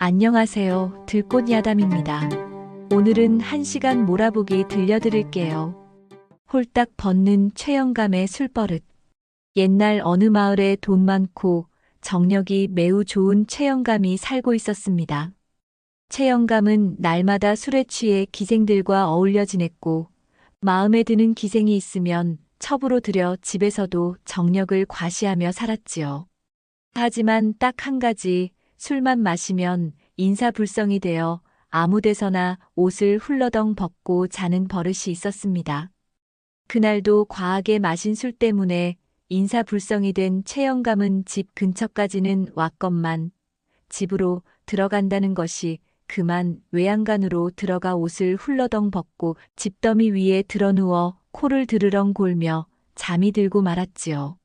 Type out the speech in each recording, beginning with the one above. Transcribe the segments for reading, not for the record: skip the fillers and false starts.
안녕하세요. 들꽃야담입니다. 오늘은 1시간 몰아보기 들려드릴게요. 홀딱 벗는 최영감의 술버릇. 옛날 어느 마을에 돈 많고 정력이 매우 좋은 최영감이 살고 있었습니다. 최영감은 날마다 술에 취해 기생들과 어울려 지냈고 마음에 드는 기생이 있으면 첩으로 들여 집에서도 정력을 과시하며 살았지요. 하지만 딱 한 가지, 술만 마시면 인사불성이 되어 아무 데서나 옷을 훌러덩 벗고 자는 버릇이 있었습니다. 그날도 과하게 마신 술 때문에 인사불성이 된 최영감은 집 근처까지는 왔건만 집으로 들어간다는 것이 그만 외양간으로 들어가 옷을 훌러덩 벗고 집더미 위에 드러누워 코를 드르렁 골며 잠이 들고 말았지요.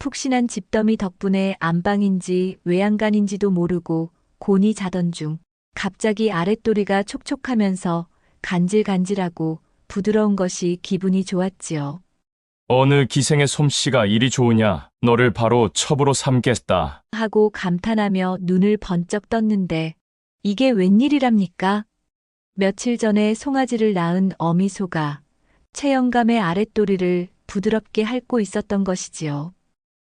푹신한 집더미 덕분에 안방인지 외양간인지도 모르고 곤히 자던 중 갑자기 아랫도리가 촉촉하면서 간질간질하고 부드러운 것이 기분이 좋았지요. 어느 기생의 솜씨가 이리 좋으냐? 너를 바로 첩으로 삼겠다. 하고 감탄하며 눈을 번쩍 떴는데 이게 웬일이랍니까? 며칠 전에 송아지를 낳은 어미소가 최영감의 아랫도리를 부드럽게 핥고 있었던 것이지요.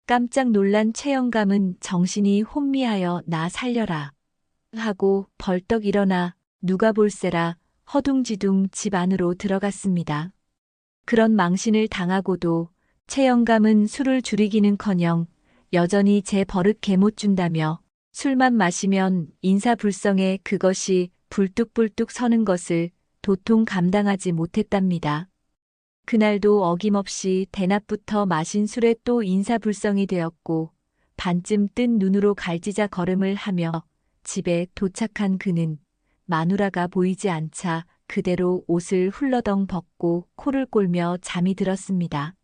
깜짝 놀란 최영감은 정신이 혼미하여 나 살려라 하고 벌떡 일어나 누가 볼세라 허둥지둥 집 안으로 들어갔습니다. 그런 망신을 당하고도 최영감은 술을 줄이기는커녕 여전히 제 버릇 개못 준다며 술만 마시면 인사불성에 그것이 불뚝불뚝 서는 것을 도통 감당하지 못했답니다. 그날도 어김없이 대낮부터 마신 술에 또 인사불성이 되었고 반쯤 뜬 눈으로 갈지자 걸음을 하며 집에 도착한 그는 마누라가 보이지 않자 그대로 옷을 훌러덩 벗고 코를 골며 잠이 들었습니다.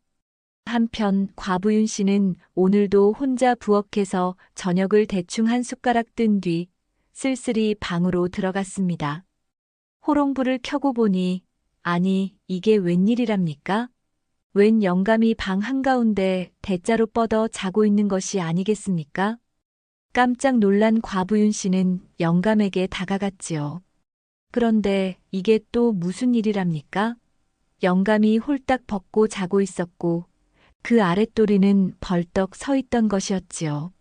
한편 과부윤 씨는 오늘도 혼자 부엌에서 저녁을 대충 한 숟가락 뜬 뒤 쓸쓸히 방으로 들어갔습니다. 호롱불을 켜고 보니 아니, 이게 웬일이랍니까? 웬 영감이 방 한가운데 대자로 뻗어 자고 있는 것이 아니겠습니까? 깜짝 놀란 과부윤 씨는 영감에게 다가갔지요. 그런데 이게 또 무슨 일이랍니까? 영감이 홀딱 벗고 자고 있었고 그 아랫도리는 벌떡 서 있던 것이었지요.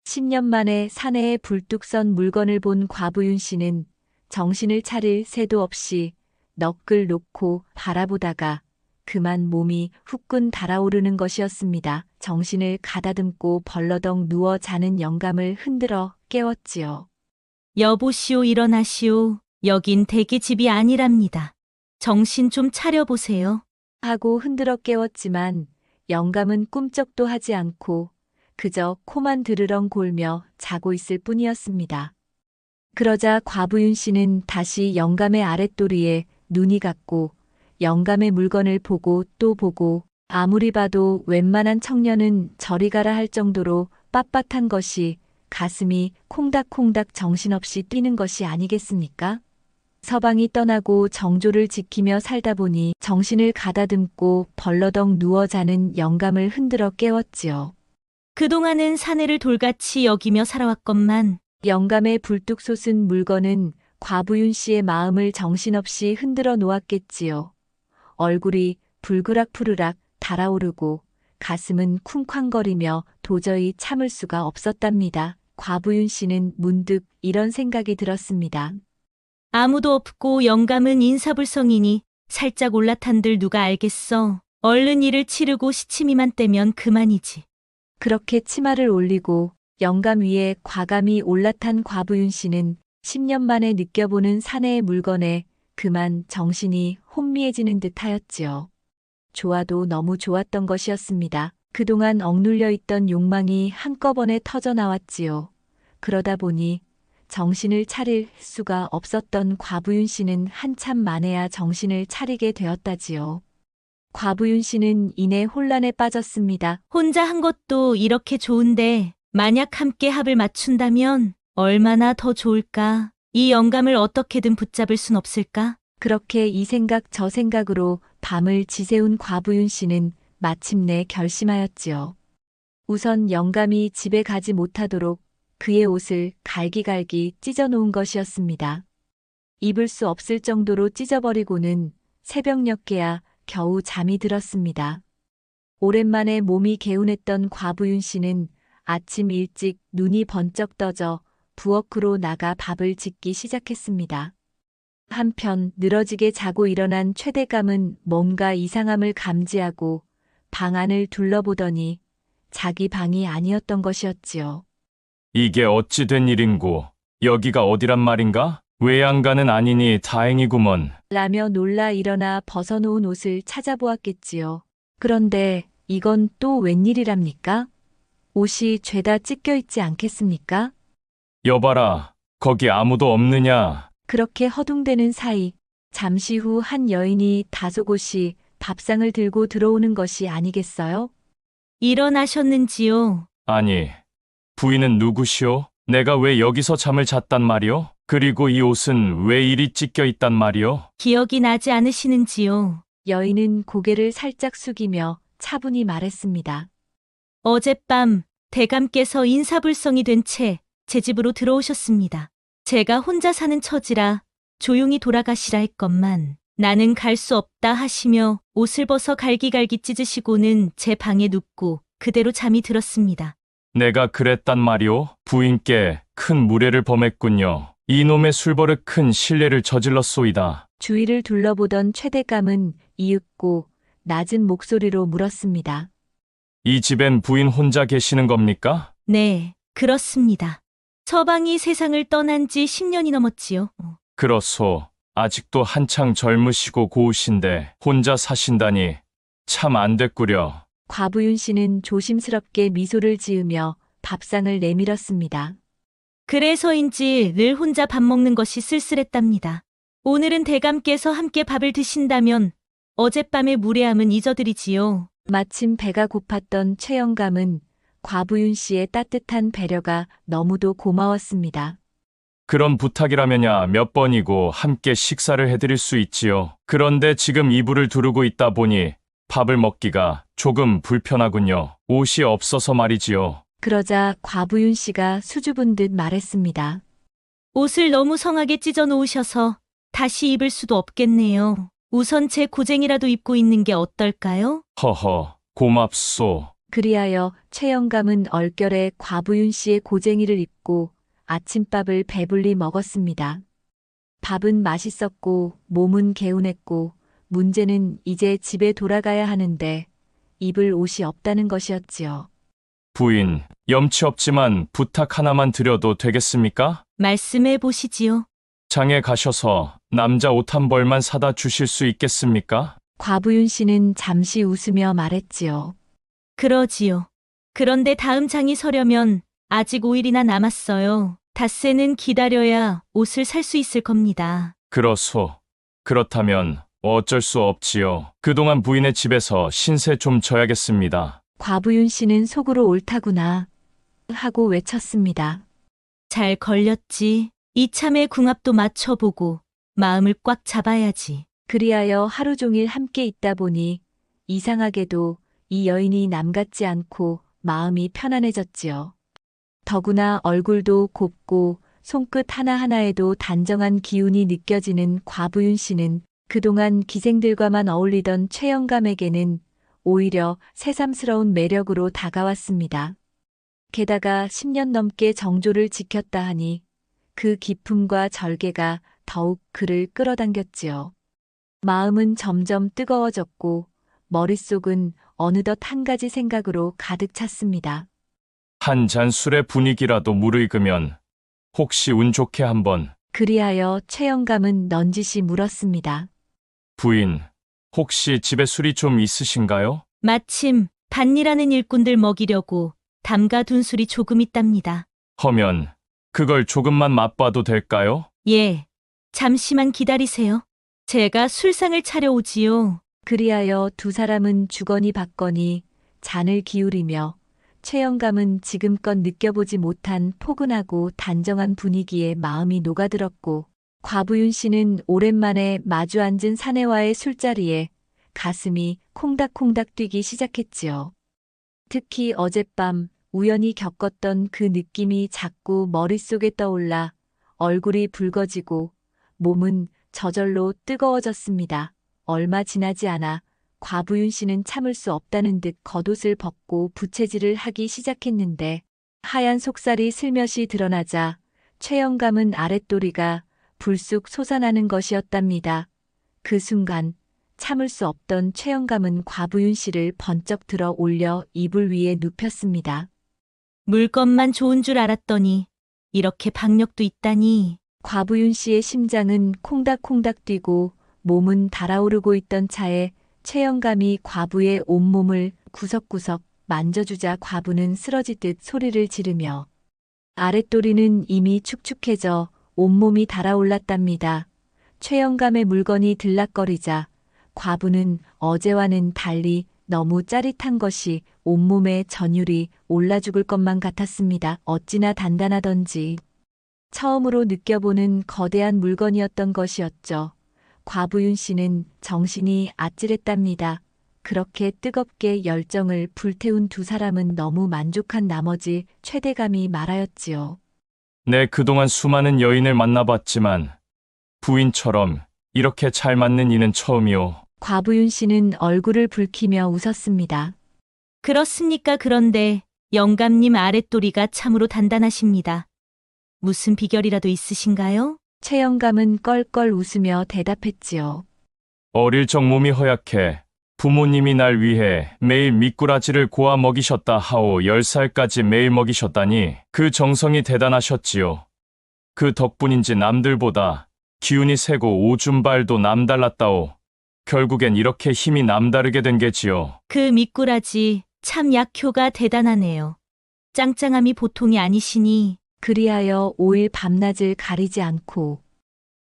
10년 만에 사내에 불뚝 선 물건을 본 과부윤 씨는 정신을 차릴 새도 없이 넋을 놓고 바라보다가 그만 몸이 후끈 달아오르는 것이었습니다. 정신을 가다듬고 벌러덩 누워 자는 영감을 흔들어 깨웠지요. 여보시오, 일어나시오. 여긴 대기 집이 아니랍니다. 정신 좀 차려보세요. 하고 흔들어 깨웠지만 영감은 꿈쩍도 하지 않고 그저 코만 드르렁 골며 자고 있을 뿐이었습니다. 그러자 과부윤 씨는 다시 영감의 아랫도리에 눈이 갔고 영감의 물건을 보고 또 보고 아무리 봐도 웬만한 청년은 저리 가라 할 정도로 빳빳한 것이 가슴이 콩닥콩닥 정신없이 뛰는 것이 아니겠습니까? 서방이 떠나고 정조를 지키며 살다 보니 정신을 가다듬고 벌러덩 누워 자는 영감을 흔들어 깨웠지요. 그동안은 사내를 돌같이 여기며 살아왔건만 영감의 불뚝 솟은 물건은 과부윤 씨의 마음을 정신없이 흔들어 놓았겠지요. 얼굴이 불그락푸르락 달아오르고 가슴은 쿵쾅거리며 도저히 참을 수가 없었답니다. 과부윤 씨는 문득 이런 생각이 들었습니다. 아무도 없고 영감은 인사불성이니 살짝 올라탄들 누가 알겠어. 얼른 일을 치르고 시치미만 떼면 그만이지. 그렇게 치마를 올리고 영감 위에 과감히 올라탄 과부윤 씨는 10년 만에 느껴보는 사내의 물건에 그만 정신이 혼미해지는 듯 하였지요. 좋아도 너무 좋았던 것이었습니다. 그동안 억눌려 있던 욕망이 한꺼번에 터져 나왔지요. 그러다 보니 정신을 차릴 수가 없었던 과부윤 씨는 한참 만에야 정신을 차리게 되었다지요. 과부윤 씨는 이내 혼란에 빠졌습니다. 혼자 한 것도 이렇게 좋은데 만약 함께 합을 맞춘다면 얼마나 더 좋을까. 이 영감을 어떻게든 붙잡을 순 없을까? 그렇게 이 생각 저 생각으로 밤을 지새운 과부윤 씨는 마침내 결심하였지요. 우선 영감이 집에 가지 못하도록 그의 옷을 갈기갈기 찢어놓은 것이었습니다. 입을 수 없을 정도로 찢어버리고는 새벽녘에야 겨우 잠이 들었습니다. 오랜만에 몸이 개운했던 과부윤 씨는 아침 일찍 눈이 번쩍 떠져 부엌으로 나가 밥을 짓기 시작했습니다. 한편 늘어지게 자고 일어난 최대감은 뭔가 이상함을 감지하고 방 안을 둘러보더니 자기 방이 아니었던 것이었지요. 이게 어찌 된 일인고, 여기가 어디란 말인가? 외양간은 아니니 다행이구먼. 라며 놀라 일어나 벗어놓은 옷을 찾아보았겠지요. 그런데 이건 또 웬일이랍니까? 옷이 죄다 찢겨 있지 않겠습니까? 여봐라, 거기 아무도 없느냐? 그렇게 허둥대는 사이 잠시 후 한 여인이 다소곳이 밥상을 들고 들어오는 것이 아니겠어요? 일어나셨는지요? 아니, 부인은 누구시오? 내가 왜 여기서 잠을 잤단 말이오? 그리고 이 옷은 왜 이리 찢겨 있단 말이오? 기억이 나지 않으시는지요? 여인은 고개를 살짝 숙이며 차분히 말했습니다. 어젯밤 대감께서 인사불성이 된 채 제 집으로 들어오셨습니다. 제가 혼자 사는 처지라 조용히 돌아가시라 했건만 나는 갈 수 없다 하시며 옷을 벗어 갈기갈기 찢으시고는 제 방에 눕고 그대로 잠이 들었습니다. 내가 그랬단 말이오? 부인께 큰 무례를 범했군요. 이놈의 술버릇 큰 실례를 저질렀소이다. 주위를 둘러보던 최대감은 이윽고 낮은 목소리로 물었습니다. 이 집엔 부인 혼자 계시는 겁니까? 네, 그렇습니다. 서방이 세상을 떠난 지 10년이 넘었지요. 그렇소. 아직도 한창 젊으시고 고우신데 혼자 사신다니 참 안 됐구려. 과부윤 씨는 조심스럽게 미소를 지으며 밥상을 내밀었습니다. 그래서인지 늘 혼자 밥 먹는 것이 쓸쓸했답니다. 오늘은 대감께서 함께 밥을 드신다면 어젯밤의 무례함은 잊어드리지요. 마침 배가 고팠던 최영감은 과부윤 씨의 따뜻한 배려가 너무도 고마웠습니다. 그런 부탁이라면야 몇 번이고 함께 식사를 해드릴 수 있지요. 그런데 지금 이불을 두르고 있다 보니 밥을 먹기가 조금 불편하군요. 옷이 없어서 말이지요. 그러자 과부윤 씨가 수줍은 듯 말했습니다. 옷을 너무 성하게 찢어 놓으셔서 다시 입을 수도 없겠네요. 우선 제 고쟁이라도 입고 있는 게 어떨까요? 허허, 고맙소. 그리하여 최영감은 얼결에 과부윤 씨의 고쟁이를 입고 아침밥을 배불리 먹었습니다. 밥은 맛있었고 몸은 개운했고 문제는 이제 집에 돌아가야 하는데 입을 옷이 없다는 것이었지요. 부인, 염치 없지만 부탁 하나만 드려도 되겠습니까? 말씀해 보시지요. 장에 가셔서 남자 옷 한 벌만 사다 주실 수 있겠습니까? 과부윤 씨는 잠시 웃으며 말했지요. 그러지요. 그런데 다음 장이 서려면 아직 5일이나 남았어요. 닷새는 기다려야 옷을 살 수 있을 겁니다. 그렇소. 그렇다면 어쩔 수 없지요. 그동안 부인의 집에서 신세 좀 져야겠습니다. 과부윤 씨는 속으로 옳다구나 하고 외쳤습니다. 잘 걸렸지. 이참에 궁합도 맞춰보고 마음을 꽉 잡아야지. 그리하여 하루 종일 함께 있다 보니 이상하게도 이 여인이 남 같지 않고 마음이 편안해졌지요. 더구나 얼굴도 곱고 손끝 하나하나에도 단정한 기운이 느껴지는 과부윤 씨는 그동안 기생들과만 어울리던 최영감에게는 오히려 새삼스러운 매력으로 다가왔습니다. 게다가 10년 넘게 정조를 지켰다 하니 그 기품과 절개가 더욱 그를 끌어당겼지요. 마음은 점점 뜨거워졌고 머릿속은 어느덧 한 가지 생각으로 가득 찼습니다. 한 잔 술의 분위기라도 무르익으면 혹시 운 좋게 한번. 그리하여 최영감은 넌지시 물었습니다. 부인, 혹시 집에 술이 좀 있으신가요? 마침 밭일하는 일꾼들 먹이려고 담가둔 술이 조금 있답니다. 허면 그걸 조금만 맛봐도 될까요? 예, 잠시만 기다리세요. 제가 술상을 차려오지요. 그리하여 두 사람은 주거니 받거니 잔을 기울이며 최영감은 지금껏 느껴보지 못한 포근하고 단정한 분위기에 마음이 녹아들었고 과부윤 씨는 오랜만에 마주 앉은 사내와의 술자리에 가슴이 콩닥콩닥 뛰기 시작했지요. 특히 어젯밤 우연히 겪었던 그 느낌이 자꾸 머릿속에 떠올라 얼굴이 붉어지고 몸은 저절로 뜨거워졌습니다. 얼마 지나지 않아 과부윤 씨는 참을 수 없다는 듯 겉옷을 벗고 부채질을 하기 시작했는데 하얀 속살이 슬며시 드러나자 최영감은 아랫도리가 불쑥 솟아나는 것이었답니다. 그 순간 참을 수 없던 최영감은 과부윤 씨를 번쩍 들어 올려 이불 위에 눕혔습니다. 물건만 좋은 줄 알았더니 이렇게 박력도 있다니. 과부윤 씨의 심장은 콩닥콩닥 뛰고 몸은 달아오르고 있던 차에 최영감이 과부의 온몸을 구석구석 만져주자 과부는 쓰러지듯 소리를 지르며 아랫도리는 이미 축축해져 온몸이 달아올랐답니다. 최영감의 물건이 들락거리자 과부는 어제와는 달리 너무 짜릿한 것이 온몸에 전율이 올라 죽을 것만 같았습니다. 어찌나 단단하던지. 처음으로 느껴보는 거대한 물건이었던 것이었죠. 과부윤 씨는 정신이 아찔했답니다. 그렇게 뜨겁게 열정을 불태운 두 사람은 너무 만족한 나머지 최대감이 말하였지요. 내 그동안 수많은 여인을 만나봤지만 부인처럼 이렇게 잘 맞는 이는 처음이오. 과부윤 씨는 얼굴을 붉히며 웃었습니다. 그렇습니까? 그런데 영감님 아랫도리가 참으로 단단하십니다. 무슨 비결이라도 있으신가요? 최영감은 껄껄 웃으며 대답했지요. 어릴 적 몸이 허약해 부모님이 날 위해 매일 미꾸라지를 고아 먹이셨다 하오. 10살까지 매일 먹이셨다니 그 정성이 대단하셨지요. 그 덕분인지 남들보다 기운이 세고 오줌발도 남달랐다오. 결국엔 이렇게 힘이 남다르게 된 게지요. 그 미꾸라지 참 약효가 대단하네요. 짱짱함이 보통이 아니시니. 그리하여 5일 밤낮을 가리지 않고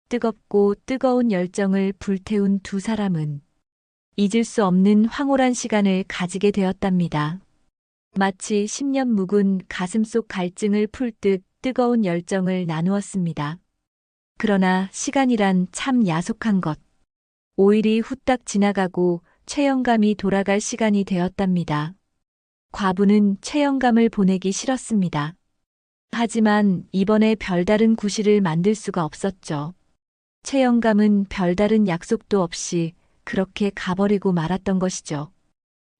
뜨겁고 뜨거운 열정을 불태운 두 사람은 잊을 수 없는 황홀한 시간을 가지게 되었답니다. 마치 10년 묵은 가슴속 갈증을 풀 듯 뜨거운 열정을 나누었습니다. 그러나 시간이란 참 야속한 것. 5일이 후딱 지나가고 최영감이 돌아갈 시간이 되었답니다. 과부는 최영감을 보내기 싫었습니다. 하지만 이번에 별다른 구실을 만들 수가 없었죠. 최영감은 별다른 약속도 없이 그렇게 가버리고 말았던 것이죠.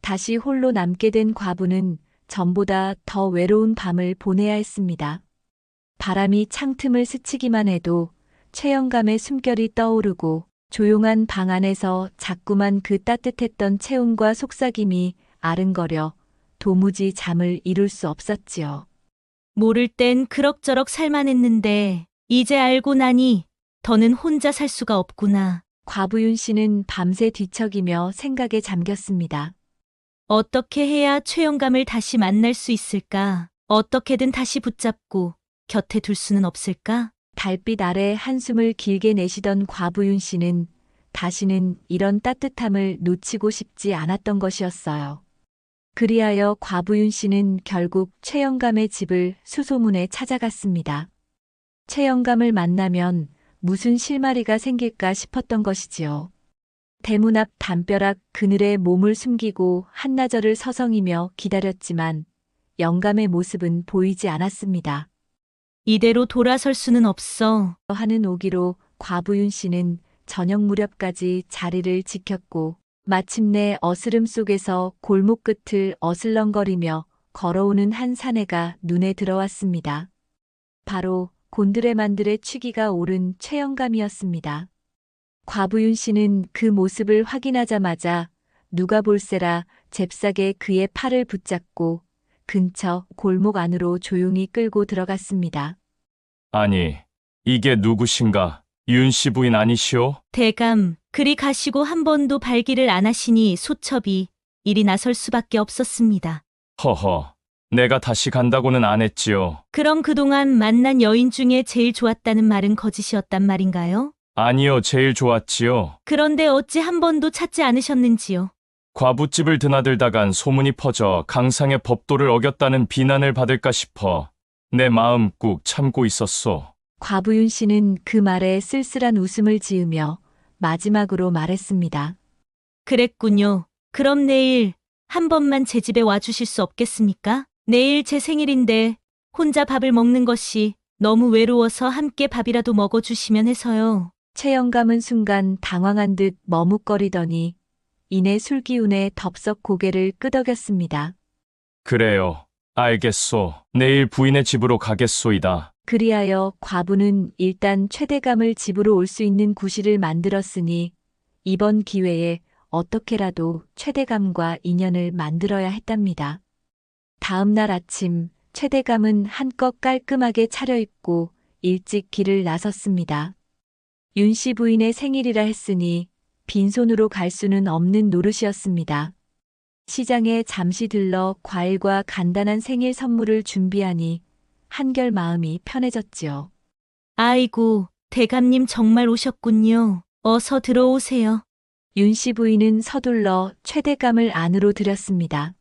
다시 홀로 남게 된 과부는 전보다 더 외로운 밤을 보내야 했습니다. 바람이 창틈을 스치기만 해도 최영감의 숨결이 떠오르고 조용한 방 안에서 자꾸만 그 따뜻했던 체온과 속삭임이 아른거려 도무지 잠을 이룰 수 없었지요. 모를 땐 그럭저럭 살만했는데 이제 알고 나니 더는 혼자 살 수가 없구나. 과부윤 씨는 밤새 뒤척이며 생각에 잠겼습니다. 어떻게 해야 최영감을 다시 만날 수 있을까? 어떻게든 다시 붙잡고 곁에 둘 수는 없을까? 달빛 아래 한숨을 길게 내쉬던 과부윤 씨는 다시는 이런 따뜻함을 놓치고 싶지 않았던 것이었어요. 그리하여 과부윤 씨는 결국 최영감의 집을 수소문에 찾아갔습니다. 최영감을 만나면 무슨 실마리가 생길까 싶었던 것이지요. 대문 앞 담벼락 그늘에 몸을 숨기고 한나절을 서성이며 기다렸지만 영감의 모습은 보이지 않았습니다. 이대로 돌아설 수는 없어. 하는 오기로 과부윤 씨는 저녁 무렵까지 자리를 지켰고 마침내 어스름 속에서 골목 끝을 어슬렁거리며 걸어오는 한 사내가 눈에 들어왔습니다. 바로 곤드레만드레 취기가 오른 최영감이었습니다. 과부윤 씨는 그 모습을 확인하자마자 누가 볼세라 잽싸게 그의 팔을 붙잡고 근처 골목 안으로 조용히 끌고 들어갔습니다. 아니, 이게 누구신가? 윤씨 부인 아니시오? 대감, 그리 가시고 한 번도 발기를 안 하시니 소첩이 이리 나설 수밖에 없었습니다. 허허, 내가 다시 간다고는 안 했지요. 그럼 그동안 만난 여인 중에 제일 좋았다는 말은 거짓이었단 말인가요? 아니요, 제일 좋았지요. 그런데 어찌 한 번도 찾지 않으셨는지요? 과부집을 드나들다간 소문이 퍼져 강상의 법도를 어겼다는 비난을 받을까 싶어 내 마음 꾹 참고 있었소. 과부윤 씨는 그 말에 쓸쓸한 웃음을 지으며 마지막으로 말했습니다. 그랬군요. 그럼 내일 한 번만 제 집에 와주실 수 없겠습니까? 내일 제 생일인데 혼자 밥을 먹는 것이 너무 외로워서 함께 밥이라도 먹어주시면 해서요. 최영감은 순간 당황한 듯 머뭇거리더니 이내 술기운에 덥석 고개를 끄덕였습니다. 그래요. 알겠소. 내일 부인의 집으로 가겠소이다. 그리하여 과부는 일단 최대감을 집으로 올 수 있는 구실을 만들었으니 이번 기회에 어떻게라도 최대감과 인연을 만들어야 했답니다. 다음 날 아침 최대감은 한껏 깔끔하게 차려입고 일찍 길을 나섰습니다. 윤씨 부인의 생일이라 했으니 빈손으로 갈 수는 없는 노릇이었습니다. 시장에 잠시 들러 과일과 간단한 생일 선물을 준비하니 한결 마음이 편해졌지요. 아이고, 대감님 정말 오셨군요. 어서 들어오세요. 윤씨 부인은 서둘러 최대감을 안으로 들였습니다.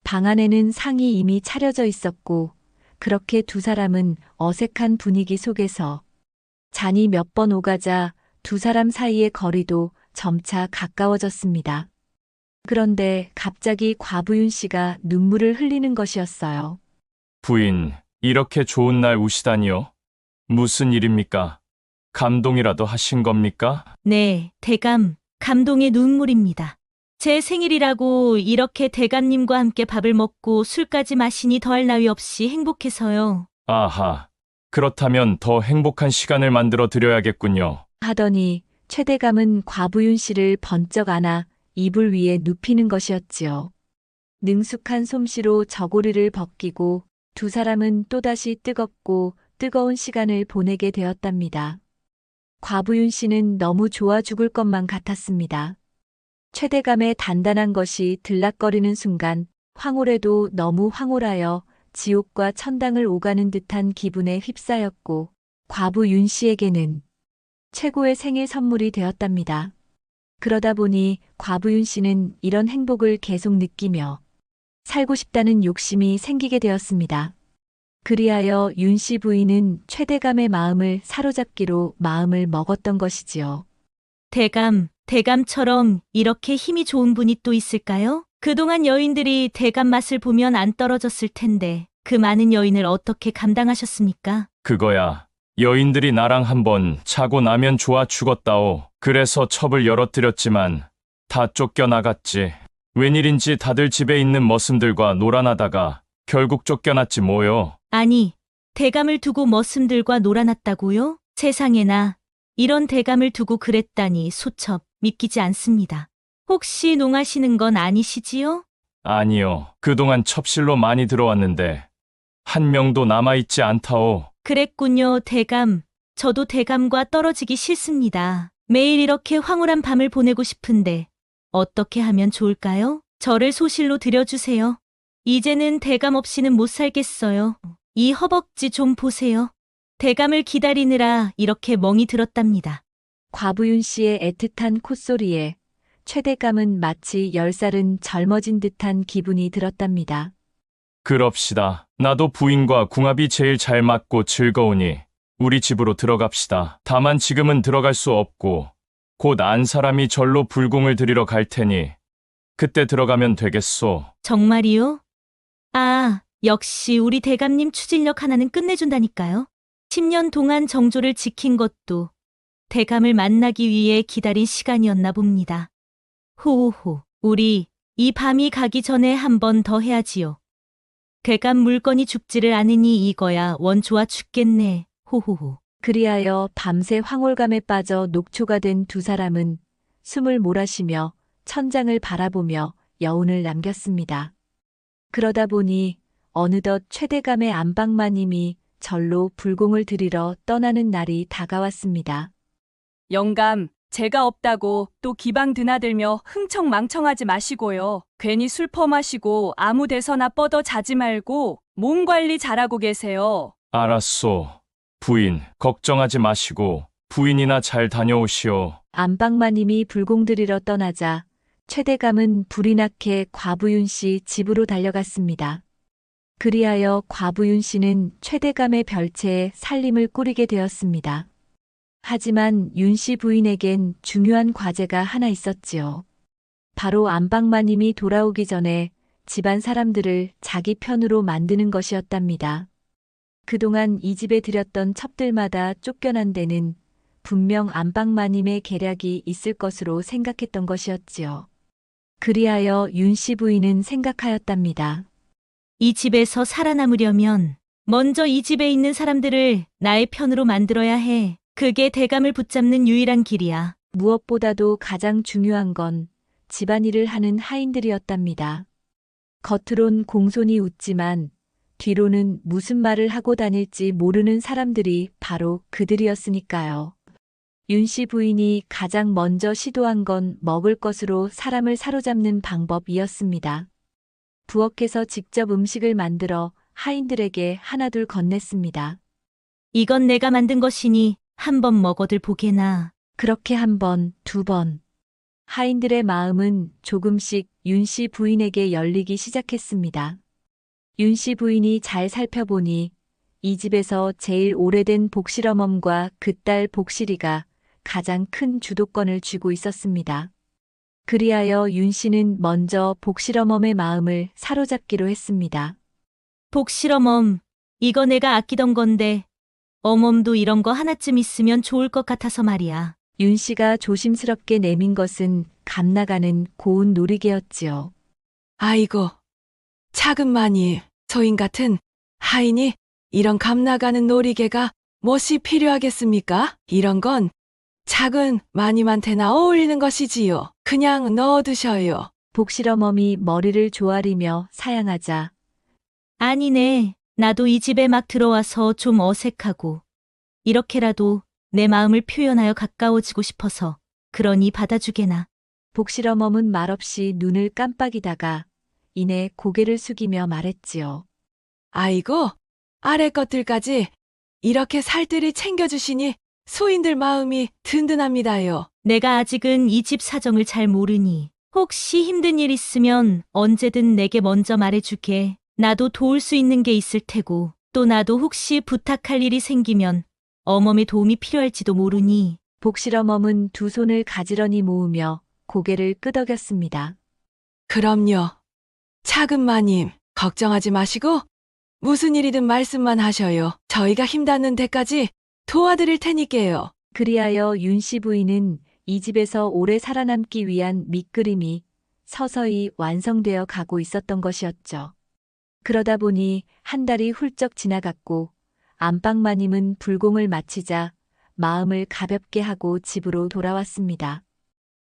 방 안에는 상이 이미 차려져 있었고 그렇게 두 사람은 어색한 분위기 속에서 잔이 몇 번 오가자 두 사람 사이의 거리도 점차 가까워졌습니다. 그런데 갑자기 과부윤 씨가 눈물을 흘리는 것이었어요. 부인, 이렇게 좋은 날 우시다니요? 무슨 일입니까? 감동이라도 하신 겁니까? 네, 대감, 감동의 눈물입니다. 제 생일이라고 이렇게 대감님과 함께 밥을 먹고 술까지 마시니 더할 나위 없이 행복해서요. 아하, 그렇다면 더 행복한 시간을 만들어 드려야겠군요. 하더니 최대감은 과부윤 씨를 번쩍 안아 이불 위에 눕히는 것이었지요. 능숙한 솜씨로 저고리를 벗기고 두 사람은 또다시 뜨겁고 뜨거운 시간을 보내게 되었답니다. 과부윤 씨는 너무 좋아 죽을 것만 같았습니다. 최대감의 단단한 것이 들락거리는 순간 황홀해도 너무 황홀하여 지옥과 천당을 오가는 듯한 기분에 휩싸였고 과부 윤 씨에게는 최고의 생일 선물이 되었답니다. 그러다 보니 과부 윤 씨는 이런 행복을 계속 느끼며 살고 싶다는 욕심이 생기게 되었습니다. 그리하여 윤 씨 부인은 최대감의 마음을 사로잡기로 마음을 먹었던 것이지요. 대감, 대감처럼 이렇게 힘이 좋은 분이 또 있을까요? 그동안 여인들이 대감 맛을 보면 안 떨어졌을 텐데 그 많은 여인을 어떻게 감당하셨습니까? 그거야. 여인들이 나랑 한번 자고 나면 좋아 죽었다오. 그래서 첩을 열어드렸지만 다 쫓겨나갔지. 웬일인지 다들 집에 있는 머슴들과 놀아나다가 결국 쫓겨났지 뭐요. 아니, 대감을 두고 머슴들과 놀아났다고요? 세상에나 이런 대감을 두고 그랬다니 소첩 믿기지 않습니다. 혹시 농하시는 건 아니시지요? 아니요. 그동안 첩실로 많이 들어왔는데 한 명도 남아있지 않다오. 그랬군요, 대감. 저도 대감과 떨어지기 싫습니다. 매일 이렇게 황홀한 밤을 보내고 싶은데 어떻게 하면 좋을까요? 저를 소실로 들여주세요. 이제는 대감 없이는 못 살겠어요. 이 허벅지 좀 보세요. 대감을 기다리느라 이렇게 멍이 들었답니다. 과부윤 씨의 애틋한 콧소리에 최대감은 마치 10살은 젊어진 듯한 기분이 들었답니다. 그럽시다. 나도 부인과 궁합이 제일 잘 맞고 즐거우니 우리 집으로 들어갑시다. 다만 지금은 들어갈 수 없고 곧 안 사람이 절로 불공을 드리러 갈 테니 그때 들어가면 되겠소. 정말이요? 아, 역시 우리 대감님 추진력 하나는 끝내준다니까요. 10년 동안 정조를 지킨 것도 대감을 만나기 위해 기다린 시간이었나 봅니다. 호호호, 우리 이 밤이 가기 전에 한 번 더 해야지요. 대감 물건이 죽지를 않으니 이거야 원 좋아 죽겠네. 호호호. 그리하여 밤새 황홀감에 빠져 녹초가 된 두 사람은 숨을 몰아쉬며 천장을 바라보며 여운을 남겼습니다. 그러다 보니 어느덧 최대감의 안방마님이 절로 불공을 들이러 떠나는 날이 다가왔습니다. 영감, 제가 없다고 또 기방 드나들며 흥청망청하지 마시고요. 괜히 술 퍼마시고 아무 데서나 뻗어 자지 말고 몸 관리 잘하고 계세요. 알았소. 부인, 걱정하지 마시고 부인이나 잘 다녀오시오. 안방마님이 불공 들이러 떠나자 최대감은 불이 나게 과부윤 씨 집으로 달려갔습니다. 그리하여 과부윤 씨는 최대감의 별채에 살림을 꾸리게 되었습니다. 하지만 윤 씨 부인에겐 중요한 과제가 하나 있었지요. 바로 안방마님이 돌아오기 전에 집안 사람들을 자기 편으로 만드는 것이었답니다. 그동안 이 집에 들였던 첩들마다 쫓겨난 데는 분명 안방마님의 계략이 있을 것으로 생각했던 것이었지요. 그리하여 윤씨 부인은 생각하였답니다. 이 집에서 살아남으려면 먼저 이 집에 있는 사람들을 나의 편으로 만들어야 해. 그게 대감을 붙잡는 유일한 길이야. 무엇보다도 가장 중요한 건 집안일을 하는 하인들이었답니다. 겉으론 공손히 웃지만 뒤로는 무슨 말을 하고 다닐지 모르는 사람들이 바로 그들이었으니까요. 윤씨 부인이 가장 먼저 시도한 건 먹을 것으로 사람을 사로잡는 방법이었습니다. 부엌에서 직접 음식을 만들어 하인들에게 하나둘 건넸습니다. 이건 내가 만든 것이니 한번 먹어들 보게나. 그렇게 한 번, 두 번. 하인들의 마음은 조금씩 윤씨 부인에게 열리기 시작했습니다. 윤씨 부인이 잘 살펴보니 이 집에서 제일 오래된 복실어멈과 그 딸 복실이가 가장 큰 주도권을 쥐고 있었습니다. 그리하여 윤씨는 먼저 복실어멈의 마음을 사로잡기로 했습니다. 복실어멈, 이거 내가 아끼던 건데 어멈도 이런 거 하나쯤 있으면 좋을 것 같아서 말이야. 윤씨가 조심스럽게 내민 것은 감나가는 고운 놀이개였지요. 아이고, 작은 마님, 소인 같은 하인이 이런 감나가는 놀이개가 무엇이 필요하겠습니까? 이런 건 작은 마님한테나 어울리는 것이지요. 그냥 넣어두셔요. 복실어멈이 머리를 조아리며 사양하자 아니네. 나도 이 집에 막 들어와서 좀 어색하고 이렇게라도 내 마음을 표현하여 가까워지고 싶어서 그러니 받아주게나. 복실어멈은 말없이 눈을 깜빡이다가 이내 고개를 숙이며 말했지요. 아이고, 아래 것들까지 이렇게 살뜰히 챙겨주시니 소인들 마음이 든든합니다요. 내가 아직은 이 집 사정을 잘 모르니 혹시 힘든 일 있으면 언제든 내게 먼저 말해주게. 나도 도울 수 있는 게 있을 테고 또 나도 혹시 부탁할 일이 생기면 어멈의 도움이 필요할지도 모르니. 복실어멈은 두 손을 가지런히 모으며 고개를 끄덕였습니다. 그럼요. 작은 마님, 걱정하지 마시고 무슨 일이든 말씀만 하셔요. 저희가 힘닿는 데까지 도와드릴 테니까요. 그리하여 윤씨 부인은 이 집에서 오래 살아남기 위한 밑그림이 서서히 완성되어 가고 있었던 것이었죠. 그러다 보니 한 달이 훌쩍 지나갔고 안방마님은 불공을 마치자 마음을 가볍게 하고 집으로 돌아왔습니다.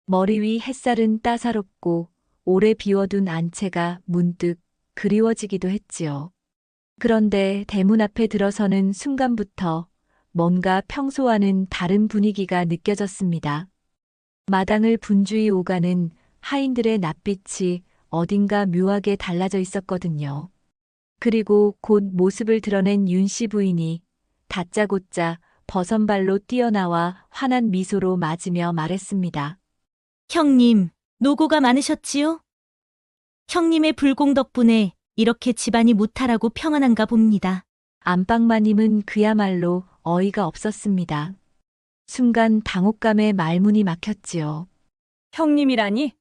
머리 위 햇살은 따사롭고 오래 비워둔 안채가 문득 그리워지기도 했지요. 그런데 대문 앞에 들어서는 순간부터 뭔가 평소와는 다른 분위기가 느껴졌습니다. 마당을 분주히 오가는 하인들의 낯빛이 어딘가 묘하게 달라져 있었거든요. 그리고 곧 모습을 드러낸 윤씨 부인이 다짜고짜 버선발로 뛰어나와 환한 미소로 맞으며 말했습니다. 형님, 노고가 많으셨지요? 형님의 불공 덕분에 이렇게 집안이 무탈하고 평안한가 봅니다. 안방마님은 그야말로 어이가 없었습니다. 순간 당혹감에 말문이 막혔지요. 형님이라니?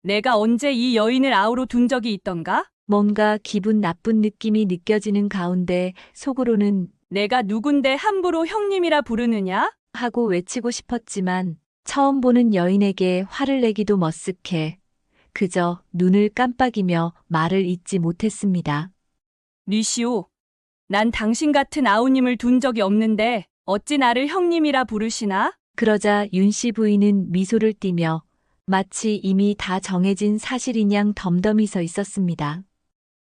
내가 언제 이 여인을 아우로 둔 적이 있던가? 뭔가 기분 나쁜 느낌이 느껴지는 가운데 속으로는 내가 누군데 함부로 형님이라 부르느냐? 하고 외치고 싶었지만 처음 보는 여인에게 화를 내기도 머쓱해 그저 눈을 깜빡이며 말을 잇지 못했습니다. 뉘시오. 난 당신 같은 아우님을 둔 적이 없는데 어찌 나를 형님이라 부르시나? 그러자 윤씨 부인은 미소를 띠며 마치 이미 다 정해진 사실인 양 덤덤히 서 있었습니다.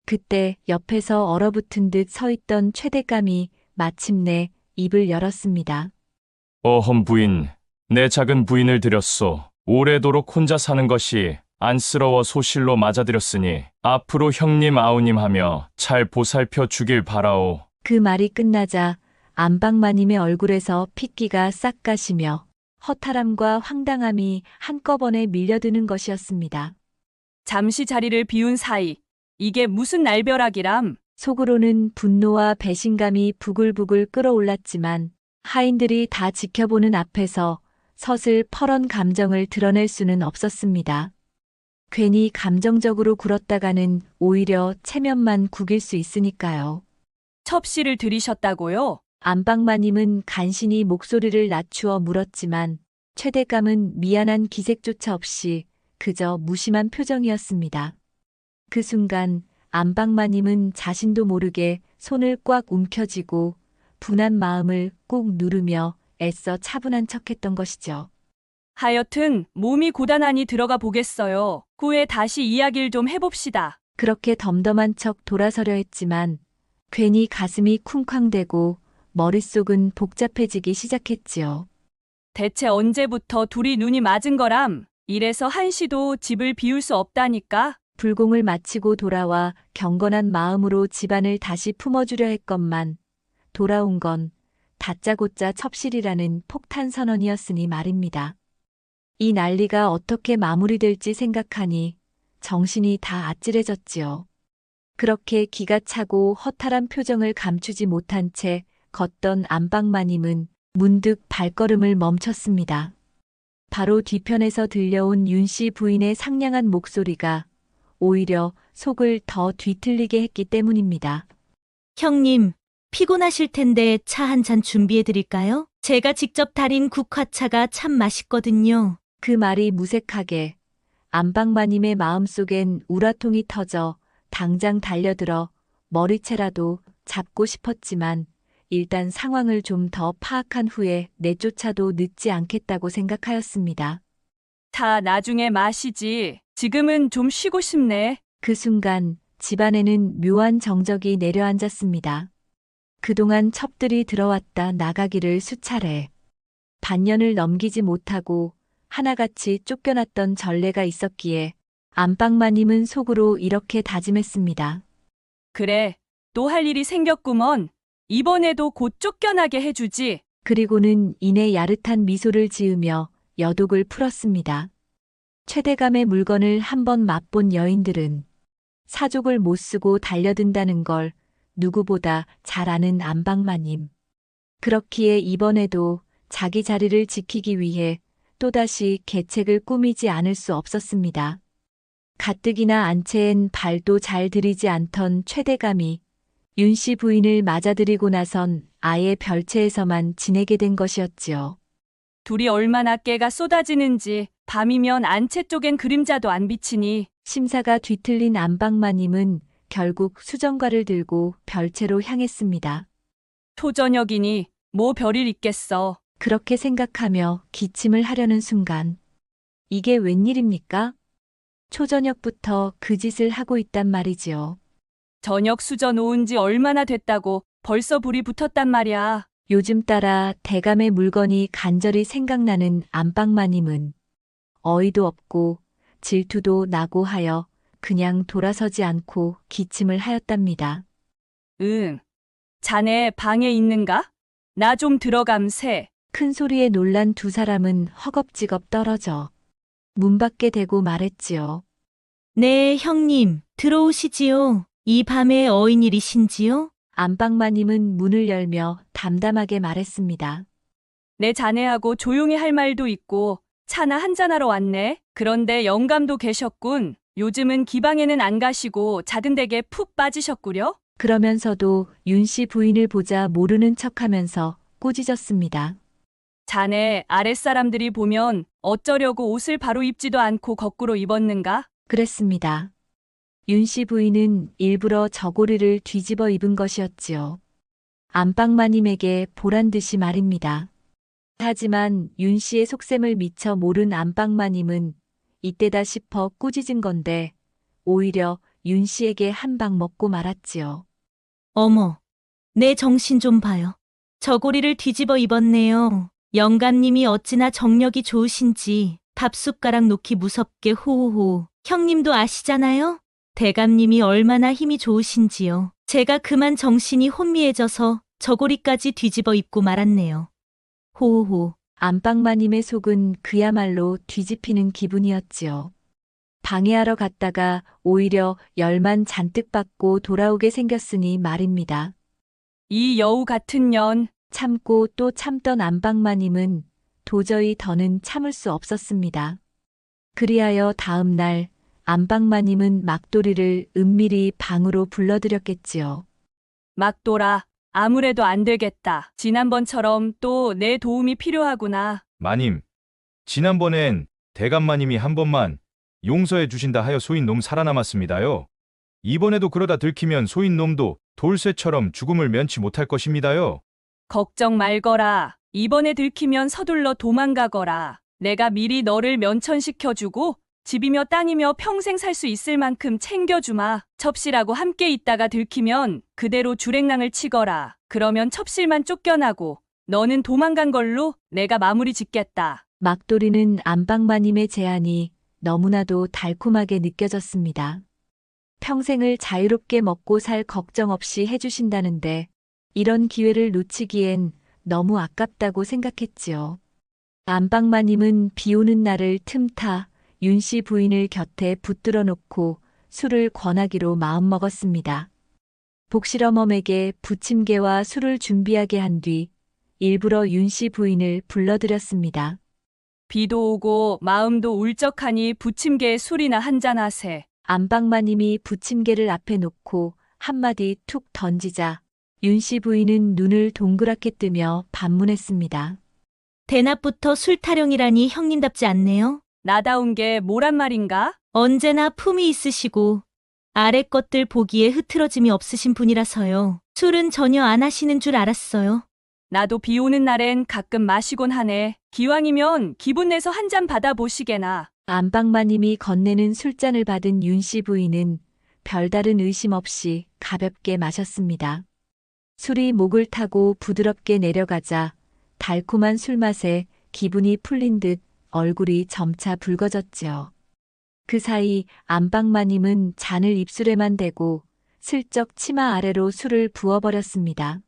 그때 옆에서 얼어붙은 듯 서 있던 최대감이 마침내 입을 열었습니다. 어험 부인, 내 작은 부인을 들였소. 오래도록 혼자 사는 것이 안쓰러워 소실로 맞아들였으니 앞으로 형님 아우님 하며 잘 보살펴 주길 바라오. 그 말이 끝나자 안방마님의 얼굴에서 핏기가 싹 가시며 허탈함과 황당함이 한꺼번에 밀려드는 것이었습니다. 잠시 자리를 비운 사이 이게 무슨 날벼락이람? 속으로는 분노와 배신감이 부글부글 끓어올랐지만 하인들이 다 지켜보는 앞에서 서슬 퍼런 감정을 드러낼 수는 없었습니다. 괜히 감정적으로 굴었다가는 오히려 체면만 구길 수 있으니까요. 첩시를 들이셨다고요? 안방마님은 간신히 목소리를 낮추어 물었지만 최대감은 미안한 기색조차 없이 그저 무심한 표정이었습니다. 그 순간 안방마님은 자신도 모르게 손을 꽉 움켜쥐고 분한 마음을 꾹 누르며 애써 차분한 척했던 것이죠. 하여튼 몸이 고단하니 들어가 보겠어요. 후에 다시 이야기를 좀 해봅시다. 그렇게 덤덤한 척 돌아서려 했지만 괜히 가슴이 쿵쾅대고 머릿속은 복잡해지기 시작했지요. 대체 언제부터 둘이 눈이 맞은 거람? 이래서 한시도 집을 비울 수 없다니까? 불공을 마치고 돌아와 경건한 마음으로 집안을 다시 품어주려 했건만 돌아온 건 다짜고짜 첩실이라는 폭탄 선언이었으니 말입니다. 이 난리가 어떻게 마무리될지 생각하니 정신이 다 아찔해졌지요. 그렇게 기가 차고 허탈한 표정을 감추지 못한 채 걷던 안방마님은 문득 발걸음을 멈췄습니다. 바로 뒤편에서 들려온 윤씨 부인의 상냥한 목소리가 오히려 속을 더 뒤틀리게 했기 때문입니다. 형님, 피곤하실 텐데 차 한 잔 준비해 드릴까요? 제가 직접 달인 국화차가 참 맛있거든요. 그 말이 무색하게 안방마님의 마음속엔 우라통이 터져 당장 달려들어 머리채라도 잡고 싶었지만 일단 상황을 좀 더 파악한 후에 내쫓아도 늦지 않겠다고 생각하였습니다. 다 나중에 마시지. 지금은 좀 쉬고 싶네. 그 순간 집안에는 묘한 정적이 내려앉았습니다. 그동안 첩들이 들어왔다 나가기를 수차례 반년을 넘기지 못하고 하나같이 쫓겨났던 전례가 있었기에 안방마님은 속으로 이렇게 다짐했습니다. 그래, 또 할 일이 생겼구먼. 이번에도 곧 쫓겨나게 해주지. 그리고는 이내 야릇한 미소를 지으며 여독을 풀었습니다. 최대감의 물건을 한번 맛본 여인들은 사족을 못 쓰고 달려든다는 걸 누구보다 잘 아는 안방마님. 그렇기에 이번에도 자기 자리를 지키기 위해 또다시 계책을 꾸미지 않을 수 없었습니다. 가뜩이나 안채엔 발도 잘 들이지 않던 최대감이 윤씨 부인을 맞아들이고 나선 아예 별채에서만 지내게 된 것이었지요. 둘이 얼마나 깨가 쏟아지는지 밤이면 안채 쪽엔 그림자도 안 비치니. 심사가 뒤틀린 안방마님은 결국 수정과를 들고 별채로 향했습니다. 초저녁이니 뭐 별일 있겠어. 그렇게 생각하며 기침을 하려는 순간 이게 웬일입니까? 초저녁부터 그 짓을 하고 있단 말이지요. 저녁 수저 놓은 지 얼마나 됐다고 벌써 불이 붙었단 말이야. 요즘 따라 대감의 물건이 간절히 생각나는 안방마님은 어이도 없고 질투도 나고 하여 그냥 돌아서지 않고 기침을 하였답니다. 응. 자네 방에 있는가? 나 좀 들어감세. 큰 소리에 놀란 두 사람은 허겁지겁 떨어져 문 밖에 대고 말했지요. 네, 형님, 들어오시지요. 이 밤에 어인일이신지요? 안방마님은 문을 열며 담담하게 말했습니다. 내 자네하고 조용히 할 말도 있고 차나 한잔하러 왔네. 그런데 영감도 계셨군. 요즘은 기방에는 안 가시고 자든 댁에 푹 빠지셨구려? 그러면서도 윤씨 부인을 보자 모르는 척하면서 꾸짖었습니다. 자네 아랫사람들이 보면 어쩌려고 옷을 바로 입지도 않고 거꾸로 입었는가? 그랬습니다. 윤씨 부인은 일부러 저고리를 뒤집어 입은 것이었지요. 안방마님에게 보란 듯이 말입니다. 하지만 윤씨의 속셈을 미처 모른 안방마님은 이때다 싶어 꾸짖은 건데 오히려 윤씨에게 한 방 먹고 말았지요. 어머, 내 정신 좀 봐요. 저고리를 뒤집어 입었네요. 영감님이 어찌나 정력이 좋으신지 밥숟가락 놓기 무섭게 호호호. 형님도 아시잖아요? 대감님이 얼마나 힘이 좋으신지요. 제가 그만 정신이 혼미해져서 저고리까지 뒤집어 입고 말았네요. 호호호. 안방마님의 속은 그야말로 뒤집히는 기분이었지요. 방해하러 갔다가 오히려 열만 잔뜩 받고 돌아오게 생겼으니 말입니다. 이 여우 같은 년. 참고 또 참던 안방마님은 도저히 더는 참을 수 없었습니다. 그리하여 다음 날 안방마님은 막돌이를 은밀히 방으로 불러들였겠지요. 막돌아, 아무래도 안 되겠다. 지난번처럼 또 내 도움이 필요하구나. 마님, 지난번엔 대감마님이 한 번만 용서해 주신다 하여 소인놈 살아남았습니다요. 이번에도 그러다 들키면 소인놈도 돌쇠처럼 죽음을 면치 못할 것입니다요. 걱정 말거라. 이번에 들키면 서둘러 도망가거라. 내가 미리 너를 면천시켜주고 집이며 땅이며 평생 살 수 있을 만큼 챙겨주마. 첩실하고 함께 있다가 들키면 그대로 주랭랑을 치거라. 그러면 첩실만 쫓겨나고 너는 도망간 걸로 내가 마무리 짓겠다. 막돌이는 안방마님의 제안이 너무나도 달콤하게 느껴졌습니다. 평생을 자유롭게 먹고 살 걱정 없이 해주신다는데 이런 기회를 놓치기엔 너무 아깝다고 생각했지요. 안방마님은 비 오는 날을 틈타 윤씨 부인을 곁에 붙들어 놓고 술을 권하기로 마음먹었습니다. 복실어멈에게 부침개와 술을 준비하게 한 뒤 일부러 윤씨 부인을 불러들였습니다. 비도 오고 마음도 울적하니 부침개에 술이나 한잔하세. 안방마님이 부침개를 앞에 놓고 한마디 툭 던지자 윤씨 부인은 눈을 동그랗게 뜨며 반문했습니다. 대낮부터 술 타령이라니 형님답지 않네요. 나다운 게 뭐란 말인가? 언제나 품이 있으시고 아래 것들 보기에 흐트러짐이 없으신 분이라서요. 술은 전혀 안 하시는 줄 알았어요. 나도 비 오는 날엔 가끔 마시곤 하네. 기왕이면 기분 내서 한 잔 받아보시게나. 안방마님이 건네는 술잔을 받은 윤씨 부인은 별다른 의심 없이 가볍게 마셨습니다. 술이 목을 타고 부드럽게 내려가자 달콤한 술맛에 기분이 풀린 듯 얼굴이 점차 붉어졌지요. 그 사이 안방마님은 잔을 입술에만 대고 슬쩍 치마 아래로 술을 부어버렸습니다.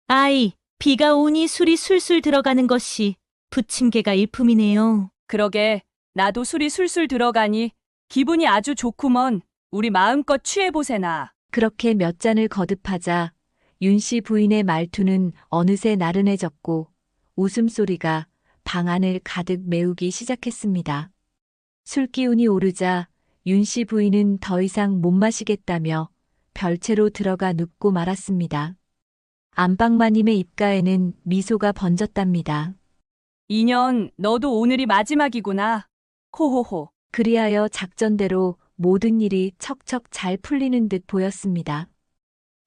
아이, 비가 오니 술이 술술 들어가는 것이 부침개가 일품이네요. 그러게 나도 술이 술술 들어가니 기분이 아주 좋구먼. 우리 마음껏 취해보세나. 그렇게 몇 잔을 거듭하자 윤씨 부인의 말투는 어느새 나른해졌고 웃음소리가 방 안을 가득 메우기 시작했습니다. 술기운이 오르자 윤씨 부인은 더 이상 못 마시겠다며 별채로 들어가 눕고 말았습니다. 안방마님의 입가에는 미소가 번졌답니다. 인연, 너도 오늘이 마지막이구나. 호호호. 그리하여 작전대로 모든 일이 척척 잘 풀리는 듯 보였습니다.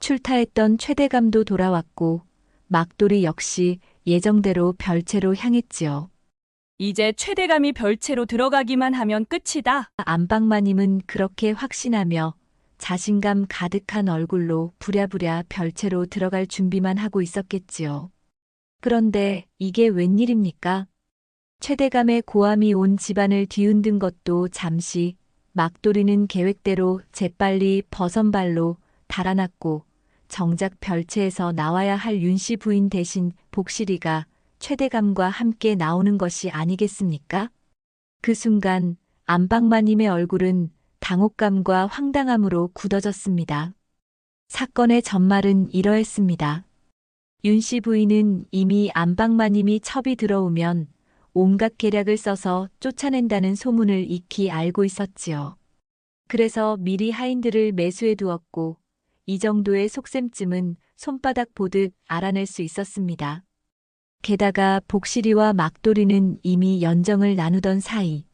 출타했던 최대감도 돌아왔고 막돌이 역시 예정대로 별채로 향했지요. 이제 최대감이 별채로 들어가기만 하면 끝이다. 안방마님은 그렇게 확신하며 자신감 가득한 얼굴로 부랴부랴 별채로 들어갈 준비만 하고 있었겠지요. 그런데 이게 웬일입니까? 최대감의 고함이 온 집안을 뒤흔든 것도 잠시 막돌이는 계획대로 재빨리 버선발로 달아났고 정작 별채에서 나와야 할 윤씨 부인 대신 복실이가 최대감과 함께 나오는 것이 아니겠습니까? 그 순간 안방마님의 얼굴은 당혹감과 황당함으로 굳어졌습니다. 사건의 전말은 이러했습니다. 윤씨 부인은 이미 안방마님이 첩이 들어오면 온갖 계략을 써서 쫓아낸다는 소문을 익히 알고 있었지요. 그래서 미리 하인들을 매수해 두었고 이 정도의 속셈쯤은 손바닥 보듯 알아낼 수 있었습니다. 게다가 복실이와 막돌이는 이미 연정을 나누던 사이.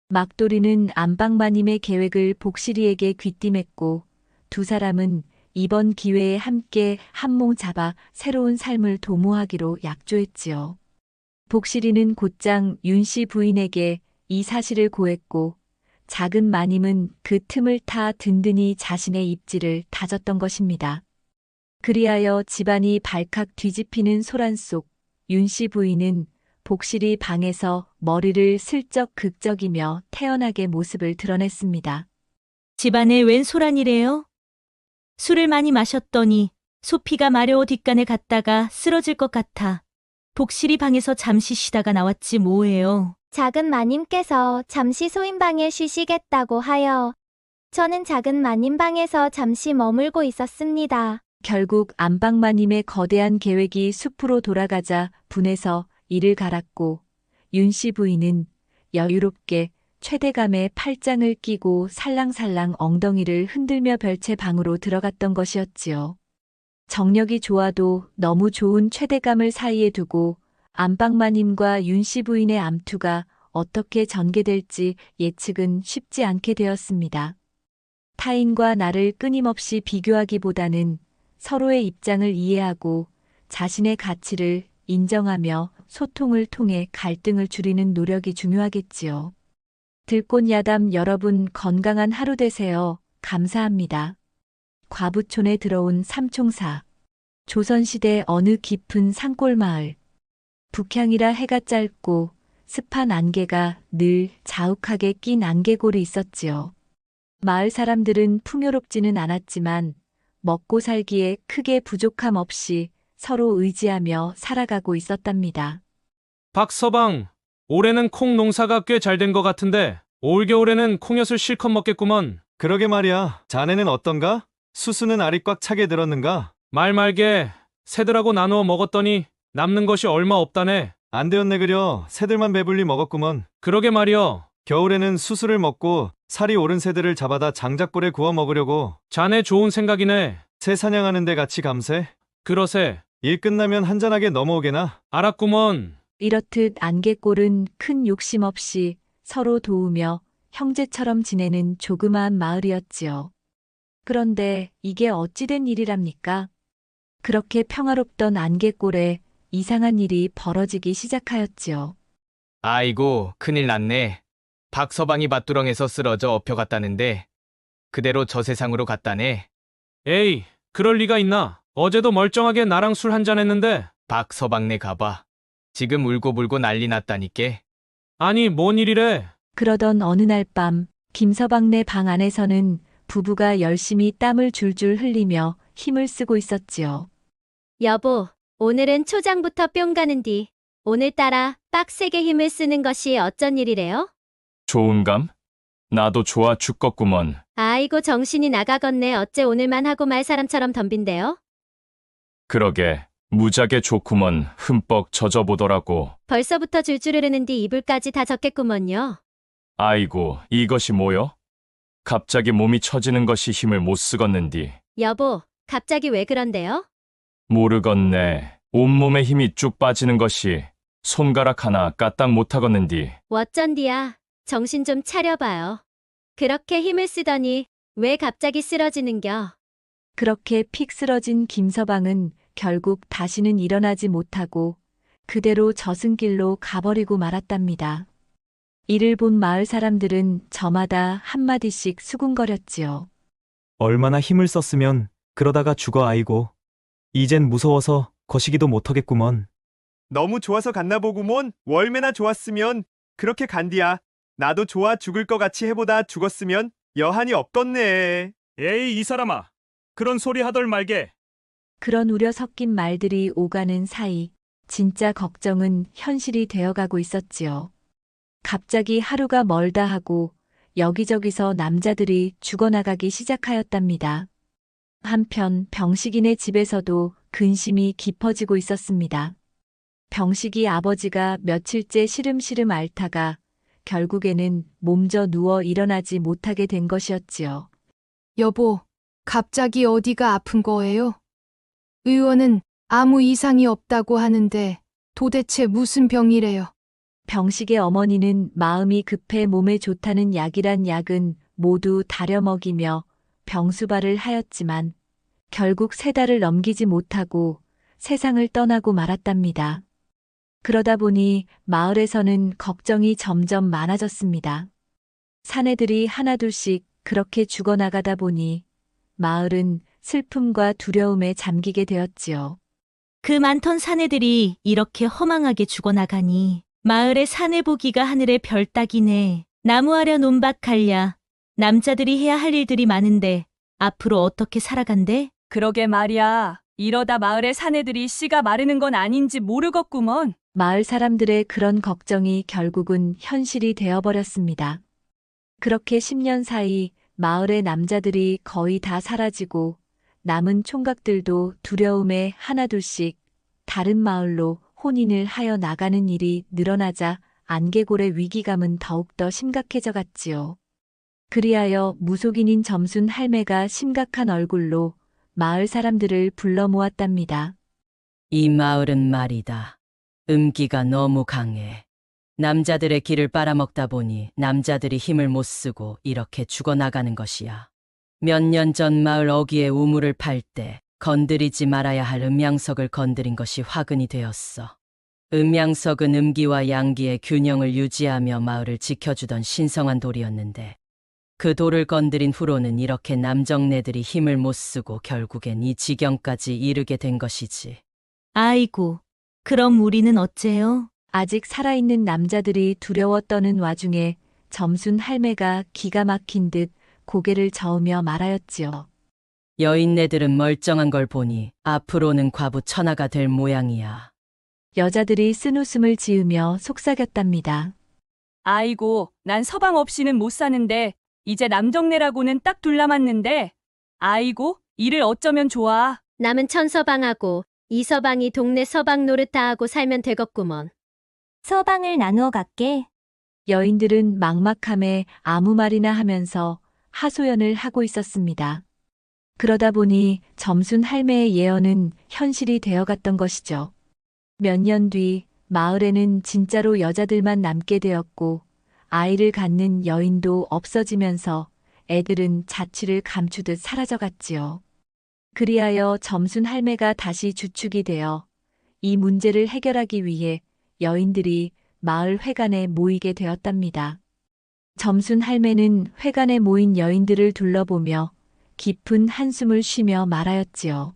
막돌이는 안방마님의 계획을 복실이에게 귀띔했고 두 사람은 이번 기회에 함께 한몫 잡아 새로운 삶을 도모하기로 약조했지요. 복실이는 곧장 윤씨 부인에게 이 사실을 고했고 작은 마님은 그 틈을 타 든든히 자신의 입지를 다졌던 것입니다. 그리하여 집안이 발칵 뒤집히는 소란 속 윤씨 부인은 복실이 방에서 머리를 슬쩍 극적이며 태연하게 모습을 드러냈습니다. 집안에 웬 소란이래요? 술을 많이 마셨더니 소피가 마려워 뒷간에 갔다가 쓰러질 것 같아. 복실이 방에서 잠시 쉬다가 나왔지 뭐예요. 작은 마님께서 잠시 소인방에 쉬시겠다고 하여 저는 작은 마님 방에서 잠시 머물고 있었습니다. 결국 안방마님의 거대한 계획이 숲으로 돌아가자 분해서 이를 갈았고 윤씨 부인은 여유롭게 최대감의 팔짱을 끼고 살랑살랑 엉덩이를 흔들며 별채 방으로 들어갔던 것이었지요. 정력이 좋아도 너무 좋은 최대감을 사이에 두고 안방마님과 윤씨 부인의 암투가 어떻게 전개될지 예측은 쉽지 않게 되었습니다. 타인과 나를 끊임없이 비교하기보다는 서로의 입장을 이해하고 자신의 가치를 인정하며 소통을 통해 갈등을 줄이는 노력이 중요하겠지요. 들꽃야담 여러분 건강한 하루 되세요. 감사합니다. 과부촌에 들어온 삼총사. 조선시대 어느 깊은 산골마을. 북향이라 해가 짧고 습한 안개가 늘 자욱하게 낀 안개골이 있었지요. 마을 사람들은 풍요롭지는 않았지만 먹고 살기에 크게 부족함 없이 서로 의지하며 살아가고 있었답니다. 박서방, 올해는 콩 농사가 꽤 잘 된 것 같은데 올겨울에는 콩엿을 실컷 먹겠구먼. 그러게 말이야. 자네는 어떤가? 수수는 알이 꽉 차게 들었는가? 말 말게 새들하고 나누어 먹었더니 남는 것이 얼마 없다네. 안 되었네 그려. 새들만 배불리 먹었구먼. 그러게 말이여. 겨울에는 수수를 먹고 살이 오른 새들을 잡아다 장작불에 구워 먹으려고. 자네 좋은 생각이네. 새 사냥하는데 같이 감세. 그러세. 일 끝나면 한잔하게 넘어오게나. 알았구먼. 이렇듯 안개골은 큰 욕심 없이 서로 도우며 형제처럼 지내는 조그마한 마을이었지요. 그런데 이게 어찌된 일이랍니까? 그렇게 평화롭던 안개골에 이상한 일이 벌어지기 시작하였지요. 아이고, 큰일 났네. 박서방이 밭두렁에서 쓰러져 엎혀갔다는데 그대로 저 세상으로 갔다네. 에이, 그럴 리가 있나? 어제도 멀쩡하게 나랑 술 한잔 했는데. 박서방네 가봐. 지금 울고불고 난리 났다니께. 아니, 뭔 일이래? 그러던 어느 날 밤 김서방네 방 안에서는 부부가 열심히 땀을 줄줄 흘리며 힘을 쓰고 있었지요. 여보, 오늘은 초장부터 뿅 가는디. 오늘따라 빡세게 힘을 쓰는 것이 어쩐 일이래요? 좋은감? 나도 좋아 죽겠구먼. 아이고 정신이 나가겠네. 어째 오늘만 하고 말 사람처럼 덤빈대요? 그러게 무지하게 좋구먼. 흠뻑 젖어보더라고. 벌써부터 줄줄 흐르는디 이불까지 다 젖겠구먼요. 아이고 이것이 뭐여? 갑자기 몸이 처지는 것이 힘을 못 쓰겄는디. 여보, 갑자기 왜 그런데요? 모르겠네. 온몸에 힘이 쭉 빠지는 것이 손가락 하나 까딱 못하겠는디. 어쩐디야. 정신 좀 차려봐요. 그렇게 힘을 쓰더니 왜 갑자기 쓰러지는겨? 그렇게 픽 쓰러진 김서방은 결국 다시는 일어나지 못하고 그대로 저승길로 가버리고 말았답니다. 이를 본 마을 사람들은 저마다 한마디씩 수군거렸지요. 얼마나 힘을 썼으면 그러다가 죽어 아이고. 이젠 무서워서 거시기도 못하겠구먼. 너무 좋아서 갔나 보구먼. 월매나 좋았으면 그렇게 간디야. 나도 좋아 죽을 것 같이 해보다 죽었으면 여한이 없겠네. 에이, 이 사람아. 그런 소리 하덜 말게. 그런 우려 섞인 말들이 오가는 사이 진짜 걱정은 현실이 되어가고 있었지요. 갑자기 하루가 멀다 하고 여기저기서 남자들이 죽어나가기 시작하였답니다. 한편 병식이네 집에서도 근심이 깊어지고 있었습니다. 병식이 아버지가 며칠째 시름시름 앓다가 결국에는 몸져 누워 일어나지 못하게 된 것이었지요. 여보, 갑자기 어디가 아픈 거예요? 의원은 아무 이상이 없다고 하는데 도대체 무슨 병이래요? 병식의 어머니는 마음이 급해 몸에 좋다는 약이란 약은 모두 다려 먹이며 병수발을 하였지만 결국 3달을 넘기지 못하고 세상을 떠나고 말았답니다. 그러다 보니 마을에서는 걱정이 점점 많아졌습니다. 사내들이 하나둘씩 그렇게 죽어나가다 보니 마을은 슬픔과 두려움에 잠기게 되었지요. 그 많던 사내들이 이렇게 허망하게 죽어나가니 마을의 사내 보기가 하늘의 별 따기네. 나무하랴 논밭갈랴. 남자들이 해야 할 일들이 많은데 앞으로 어떻게 살아간대? 그러게 말이야. 이러다 마을의 사내들이 씨가 마르는 건 아닌지 모르겠구먼. 마을 사람들의 그런 걱정이 결국은 현실이 되어버렸습니다. 그렇게 10년 사이 마을의 남자들이 거의 다 사라지고 남은 총각들도 두려움에 하나둘씩 다른 마을로 혼인을 하여 나가는 일이 늘어나자 안개골의 위기감은 더욱더 심각해져 갔지요. 그리하여 무속인인 점순 할매가 심각한 얼굴로 마을 사람들을 불러 모았답니다. 이 마을은 말이다. 음기가 너무 강해. 남자들의 기를 빨아먹다 보니 남자들이 힘을 못 쓰고 이렇게 죽어나가는 것이야. 몇 년 전 마을 어귀에 우물을 팔 때 건드리지 말아야 할 음양석을 건드린 것이 화근이 되었어. 음양석은 음기와 양기의 균형을 유지하며 마을을 지켜주던 신성한 돌이었는데 그 돌을 건드린 후로는 이렇게 남정네들이 힘을 못 쓰고 결국엔 이 지경까지 이르게 된 것이지. 아이고, 그럼 우리는 어째요? 아직 살아있는 남자들이 두려워 떠는 와중에 점순 할매가 기가 막힌 듯 고개를 저으며 말하였지요. 여인네들은 멀쩡한 걸 보니 앞으로는 과부 천하가 될 모양이야. 여자들이 쓴웃음을 지으며 속삭였답니다. 아이고, 난 서방 없이는 못 사는데 이제 남정네라고는 딱 둘 남았는데 아이고, 이를 어쩌면 좋아. 남은 천서방하고 이서방이 동네 서방 노릇 다 하고 살면 되겠구먼. 서방을 나누어 갈게. 여인들은 막막함에 아무 말이나 하면서 하소연을 하고 있었습니다. 그러다 보니 점순 할매의 예언은 현실이 되어갔던 것이죠. 몇 년 뒤 마을에는 진짜로 여자들만 남게 되었고 아이를 갖는 여인도 없어지면서 애들은 자취를 감추듯 사라져갔지요. 그리하여 점순 할매가 다시 주축이 되어 이 문제를 해결하기 위해 여인들이 마을 회관에 모이게 되었답니다. 점순 할매는 회관에 모인 여인들을 둘러보며 깊은 한숨을 쉬며 말하였지요.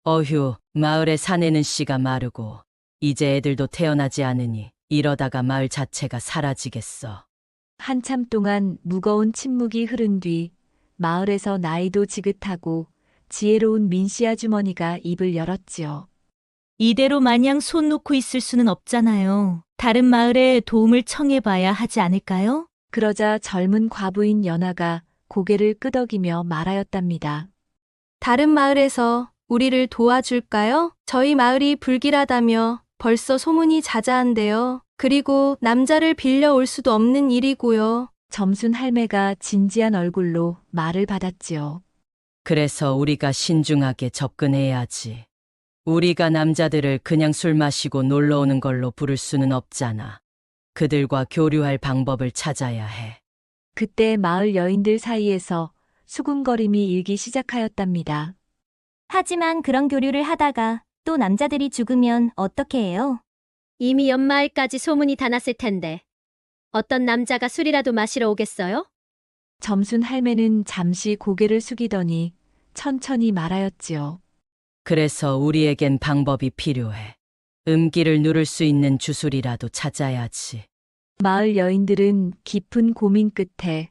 어휴, 마을의 사내는 씨가 마르고 이제 애들도 태어나지 않으니 이러다가 마을 자체가 사라지겠어. 한참 동안 무거운 침묵이 흐른 뒤 마을에서 나이도 지긋하고 지혜로운 민씨 아주머니가 입을 열었지요. 이대로 마냥 손 놓고 있을 수는 없잖아요. 다른 마을에 도움을 청해봐야 하지 않을까요? 그러자 젊은 과부인 연하가 고개를 끄덕이며 말하였답니다. 다른 마을에서 우리를 도와줄까요? 저희 마을이 불길하다며 벌써 소문이 자자한데요. 그리고 남자를 빌려올 수도 없는 일이고요. 점순 할매가 진지한 얼굴로 말을 받았지요. 그래서 우리가 신중하게 접근해야지. 우리가 남자들을 그냥 술 마시고 놀러 오는 걸로 부를 수는 없잖아. 그들과 교류할 방법을 찾아야 해. 그때 마을 여인들 사이에서 수군거림이 일기 시작하였답니다. 하지만 그런 교류를 하다가 또 남자들이 죽으면 어떻게 해요? 이미 연마을까지 소문이 다 났을 텐데 어떤 남자가 술이라도 마시러 오겠어요? 점순 할매는 잠시 고개를 숙이더니 천천히 말하였지요. 그래서 우리에겐 방법이 필요해. 음기를 누를 수 있는 주술이라도 찾아야지. 마을 여인들은 깊은 고민 끝에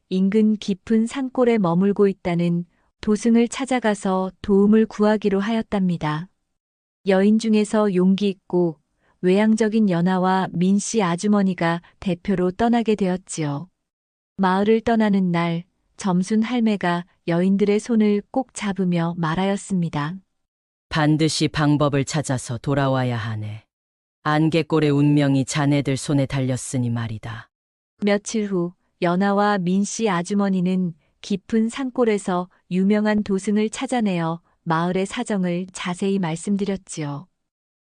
인근 깊은 산골에 머물고 있다는 도승을 찾아가서 도움을 구하기로 하였답니다. 여인 중에서 용기 있고 외향적인 연하와 민씨 아주머니가 대표로 떠나게 되었지요. 마을을 떠나는 날 점순 할매가 여인들의 손을 꼭 잡으며 말하였습니다. 반드시 방법을 찾아서 돌아와야 하네. 안개골의 운명이 자네들 손에 달렸으니 말이다. 며칠 후 연하와 민씨 아주머니는 깊은 산골에서 유명한 도승을 찾아내어 마을의 사정을 자세히 말씀드렸지요.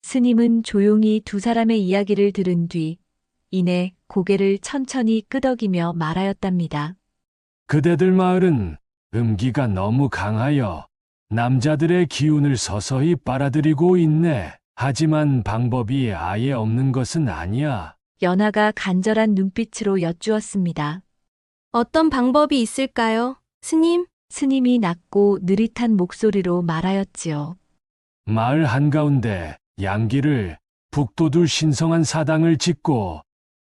스님은 조용히 두 사람의 이야기를 들은 뒤 이내 고개를 천천히 끄덕이며 말하였답니다. 그대들 마을은 음기가 너무 강하여 남자들의 기운을 서서히 빨아들이고 있네. 하지만 방법이 아예 없는 것은 아니야. 연하가 간절한 눈빛으로 여쭈었습니다. 어떤 방법이 있을까요? 스님? 스님이 낮고 느릿한 목소리로 말하였지요. 마을 한가운데 양기를 북돋울 신성한 사당을 짓고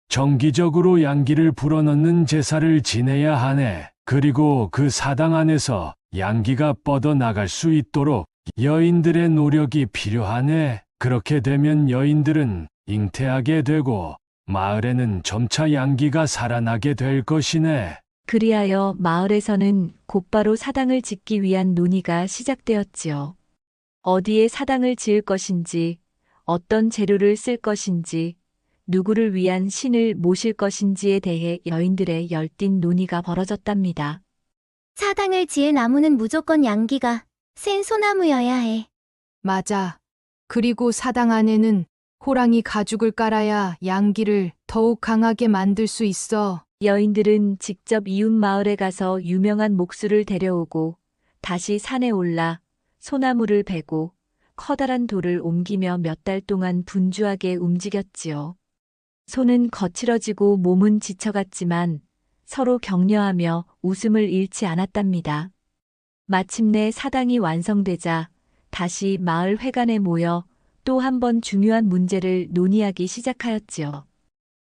정기적으로 양기를 불어넣는 제사를 지내야 하네. 그리고 그 사당 안에서 양기가 뻗어나갈 수 있도록 여인들의 노력이 필요하네. 그렇게 되면 여인들은 잉태하게 되고 마을에는 점차 양기가 살아나게 될 것이네. 그리하여 마을에서는 곧바로 사당을 짓기 위한 논의가 시작되었지요. 어디에 사당을 지을 것인지, 어떤 재료를 쓸 것인지, 누구를 위한 신을 모실 것인지에 대해 여인들의 열띤 논의가 벌어졌답니다. 사당을 지을 나무는 무조건 양기가 센 소나무여야 해. 맞아. 그리고 사당 안에는 호랑이 가죽을 깔아야 양기를 더욱 강하게 만들 수 있어. 여인들은 직접 이웃 마을에 가서 유명한 목수를 데려오고 다시 산에 올라 소나무를 베고 커다란 돌을 옮기며 몇 달 동안 분주하게 움직였지요. 손은 거칠어지고 몸은 지쳐갔지만 서로 격려하며 웃음을 잃지 않았답니다. 마침내 사당이 완성되자 다시 마을 회관에 모여 또 한 번 중요한 문제를 논의하기 시작하였지요.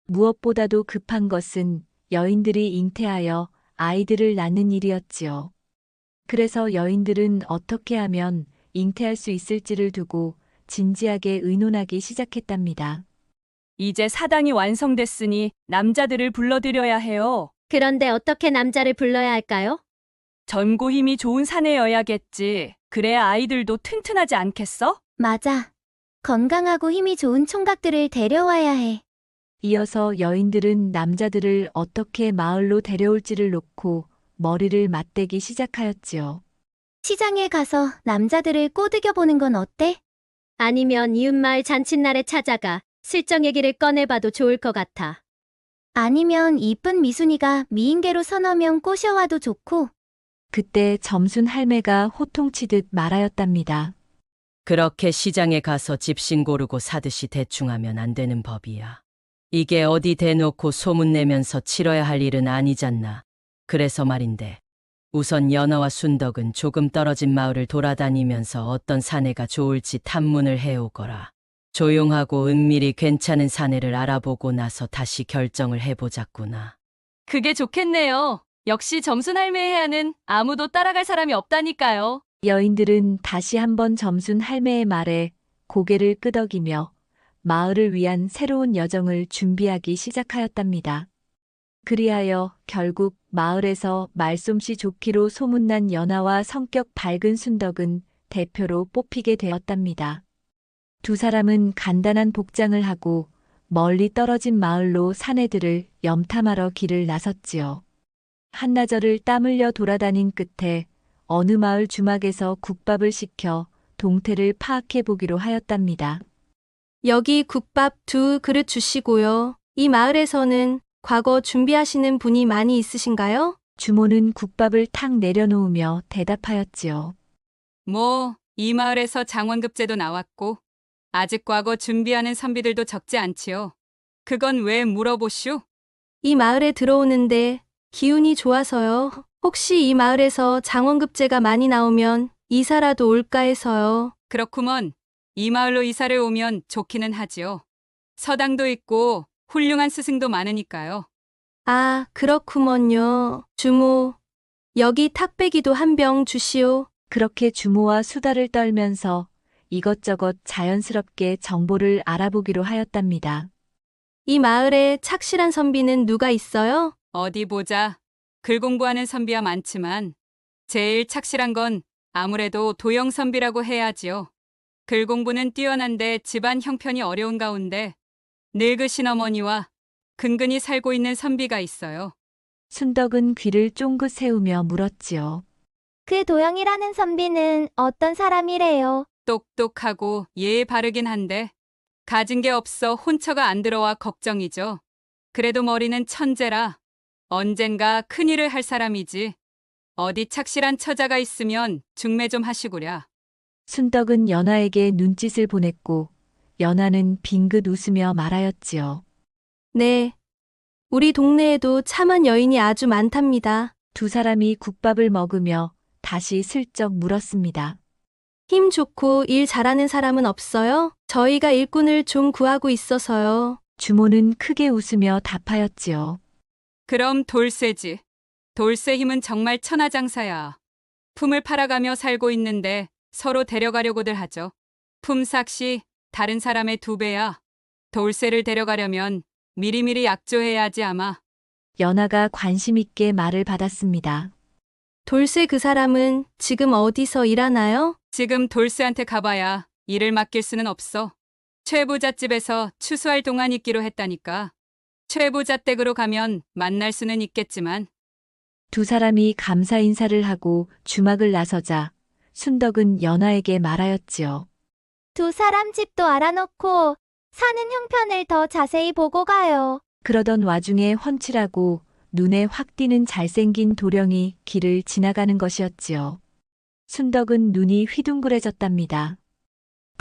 무엇보다도 급한 것은 여인들이 잉태하여 아이들을 낳는 일이었지요. 그래서 여인들은 어떻게 하면 잉태할 수 있을지를 두고 진지하게 의논하기 시작했답니다. 이제 사당이 완성됐으니 남자들을 불러들여야 해요. 그런데 어떻게 남자를 불러야 할까요? 젊고 힘이 좋은 사내여야겠지. 그래야 아이들도 튼튼하지 않겠어? 맞아. 건강하고 힘이 좋은 총각들을 데려와야 해. 이어서 여인들은 남자들을 어떻게 마을로 데려올지를 놓고 머리를 맞대기 시작하였지요. 시장에 가서 남자들을 꼬드겨 보는 건 어때? 아니면 이웃마을 잔칫날에 찾아가 슬쩍 얘기를 꺼내봐도 좋을 것 같아. 아니면 이쁜 미순이가 미인계로 서너 명 꼬셔와도 좋고. 그때 점순 할매가 호통치듯 말하였답니다. 그렇게 시장에 가서 집신 고르고 사듯이 대충 하면 안 되는 법이야. 이게 어디 대놓고 소문내면서 치러야 할 일은 아니잖나. 그래서 말인데 우선 연어와 순덕은 조금 떨어진 마을을 돌아다니면서 어떤 사내가 좋을지 탐문을 해오거라. 조용하고 은밀히 괜찮은 사내를 알아보고 나서 다시 결정을 해보자꾸나. 그게 좋겠네요. 역시 점순 할매의 해안은 아무도 따라갈 사람이 없다니까요. 여인들은 다시 한번 점순 할매의 말에 고개를 끄덕이며 마을을 위한 새로운 여정을 준비하기 시작하였답니다. 그리하여 결국 마을에서 말솜씨 좋기로 소문난 연하와 성격 밝은 순덕은 대표로 뽑히게 되었답니다. 두 사람은 간단한 복장을 하고 멀리 떨어진 마을로 사내들을 염탐하러 길을 나섰지요. 한나절을 땀 흘려 돌아다닌 끝에 어느 마을 주막에서 국밥을 시켜 동태를 파악해 보기로 하였답니다. 여기 국밥 2그릇 주시고요. 이 마을에서는 과거 준비하시는 분이 많이 있으신가요? 주모는 국밥을 탁 내려놓으며 대답하였지요. 이 마을에서 장원급제도 나왔고 아직 과거 준비하는 선비들도 적지 않지요. 그건 왜 물어보슈? 이 마을에 들어오는데 기운이 좋아서요. 혹시 이 마을에서 장원급제가 많이 나오면 이사라도 올까 해서요. 그렇구먼. 이 마을로 이사를 오면 좋기는 하지요. 서당도 있고 훌륭한 스승도 많으니까요. 아, 그렇구먼요. 주모, 여기 탁배기도 한 병 주시오. 그렇게 주모와 수다를 떨면서 이것저것 자연스럽게 정보를 알아보기로 하였답니다. 이 마을에 착실한 선비는 누가 있어요? 어디 보자. 글 공부하는 선비야 많지만 제일 착실한 건 아무래도 도영 선비라고 해야지요. 글 공부는 뛰어난데 집안 형편이 어려운 가운데 늙으신 어머니와 근근히 살고 있는 선비가 있어요. 순덕은 귀를 쫑긋 세우며 물었지요. 그 도영이라는 선비는 어떤 사람이래요? 똑똑하고 예의 바르긴 한데 가진 게 없어 혼처가 안 들어와 걱정이죠. 그래도 머리는 천재라 언젠가 큰일을 할 사람이지. 어디 착실한 처자가 있으면 중매 좀 하시구랴. 순덕은 연하에게 눈짓을 보냈고 연하는 빙긋 웃으며 말하였지요. 네. 우리 동네에도 참한 여인이 아주 많답니다. 두 사람이 국밥을 먹으며 다시 슬쩍 물었습니다. 힘 좋고 일 잘하는 사람은 없어요? 저희가 일꾼을 좀 구하고 있어서요. 주모는 크게 웃으며 답하였지요. 그럼 돌쇠지. 돌쇠 힘은 정말 천하장사야. 품을 팔아가며 살고 있는데 서로 데려가려고들 하죠. 품삯이 다른 사람의 2배야. 돌쇠를 데려가려면 미리미리 약조해야지 아마. 연하가 관심 있게 말을 받았습니다. 돌쇠 그 사람은 지금 어디서 일하나요? 지금 돌쇠한테 가봐야 일을 맡길 수는 없어. 최 부자 집에서 추수할 동안 있기로 했다니까. 최 부자 댁으로 가면 만날 수는 있겠지만. 두 사람이 감사 인사를 하고 주막을 나서자 순덕은 연하에게 말하였지요. 두 사람 집도 알아놓고 사는 형편을 더 자세히 보고 가요. 그러던 와중에 훤칠하고 눈에 확 띄는 잘생긴 도령이 길을 지나가는 것이었지요. 순덕은 눈이 휘둥그레졌답니다.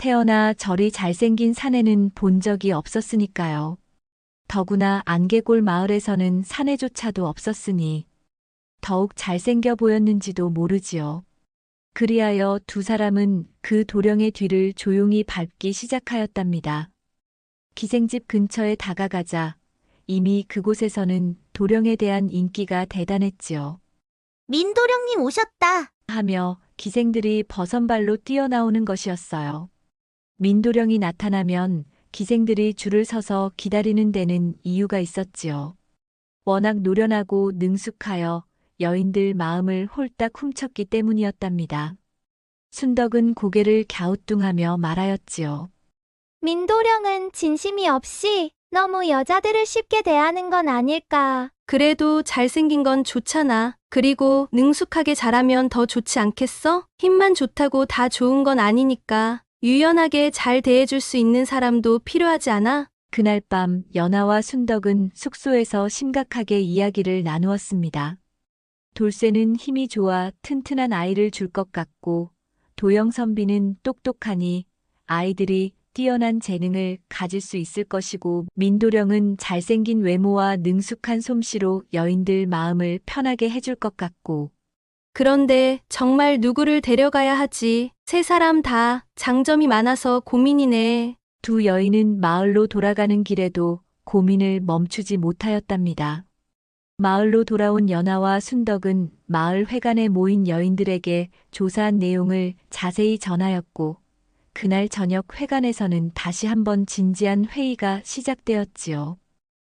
태어나 저리 잘생긴 사내는 본 적이 없었으니까요. 더구나 안개골 마을에서는 사내조차도 없었으니 더욱 잘생겨 보였는지도 모르지요. 그리하여 두 사람은 그 도령의 뒤를 조용히 밟기 시작하였답니다. 기생집 근처에 다가가자 이미 그곳에서는 도령에 대한 인기가 대단했지요. 민도령님 오셨다. 하며 기생들이 버선발로 뛰어나오는 것이었어요. 민도령이 나타나면 기생들이 줄을 서서 기다리는 데는 이유가 있었지요. 워낙 노련하고 능숙하여 여인들 마음을 홀딱 훔쳤기 때문이었답니다. 순덕은 고개를 갸우뚱하며 말하였지요. 민도령은 진심이 없이 너무 여자들을 쉽게 대하는 건 아닐까. 그래도 잘생긴 건 좋잖아. 그리고 능숙하게 잘하면 더 좋지 않겠어? 힘만 좋다고 다 좋은 건 아니니까. 유연하게 잘 대해줄 수 있는 사람도 필요하지 않아? 그날 밤 연하와 순덕은 숙소에서 심각하게 이야기를 나누었습니다. 돌쇠는 힘이 좋아 튼튼한 아이를 줄 것 같고 도영 선비는 똑똑하니 아이들이 뛰어난 재능을 가질 수 있을 것이고 민도령은 잘생긴 외모와 능숙한 솜씨로 여인들 마음을 편하게 해줄 것 같고 그런데 정말 누구를 데려가야 하지? 세 사람 다 장점이 많아서 고민이네. 두 여인은 마을로 돌아가는 길에도 고민을 멈추지 못하였답니다. 마을로 돌아온 연하와 순덕은 마을 회관에 모인 여인들에게 조사한 내용을 자세히 전하였고 그날 저녁 회관에서는 다시 한번 진지한 회의가 시작되었지요.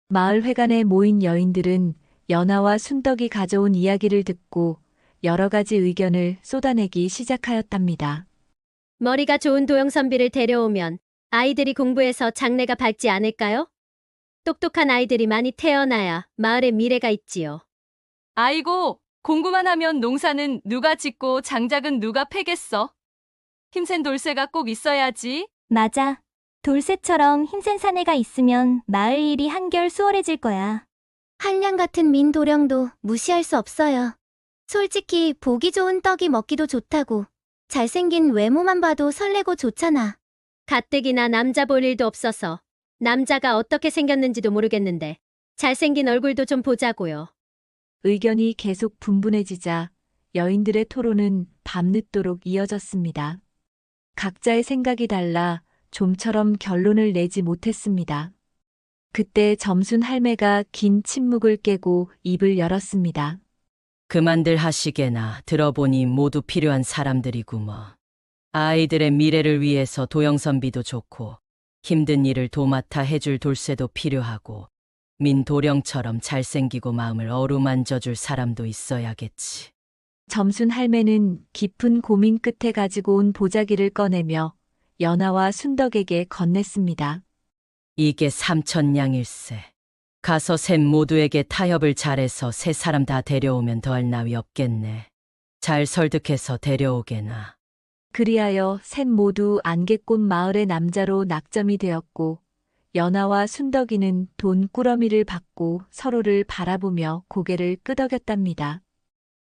마을 회관에 모인 여인들은 연하와 순덕이 가져온 이야기를 듣고 여러 가지 의견을 쏟아내기 시작하였답니다. 머리가 좋은 도영선비를 데려오면 아이들이 공부해서 장래가 밝지 않을까요? 똑똑한 아이들이 많이 태어나야 마을의 미래가 있지요. 아이고, 공부만 하면 농사는 누가 짓고 장작은 누가 패겠어? 힘센 돌쇠가 꼭 있어야지. 맞아. 돌쇠처럼 힘센 사내가 있으면 마을 일이 한결 수월해질 거야. 한량 같은 민도령도 무시할 수 없어요. 솔직히 보기 좋은 떡이 먹기도 좋다고. 잘생긴 외모만 봐도 설레고 좋잖아. 가뜩이나 남자 볼 일도 없어서 남자가 어떻게 생겼는지도 모르겠는데 잘생긴 얼굴도 좀 보자고요. 의견이 계속 분분해지자 여인들의 토론은 밤늦도록 이어졌습니다. 각자의 생각이 달라 좀처럼 결론을 내지 못했습니다. 그때 점순 할매가 긴 침묵을 깨고 입을 열었습니다. 그만들 하시게나 들어보니 모두 필요한 사람들이구먼. 아이들의 미래를 위해서 도영선비도 좋고 힘든 일을 도맡아 해줄 돌쇠도 필요하고 민도령처럼 잘생기고 마음을 어루만져줄 사람도 있어야겠지. 점순 할매는 깊은 고민 끝에 가지고 온 보자기를 꺼내며 연하와 순덕에게 건넸습니다. 이게 3천냥일세. 가서 셋 모두에게 타협을 잘해서 세 사람 다 데려오면 더할 나위 없겠네. 잘 설득해서 데려오게나. 그리하여 셋 모두 안개꽃 마을의 남자로 낙점이 되었고 연하와 순덕이는 돈 꾸러미를 받고 서로를 바라보며 고개를 끄덕였답니다.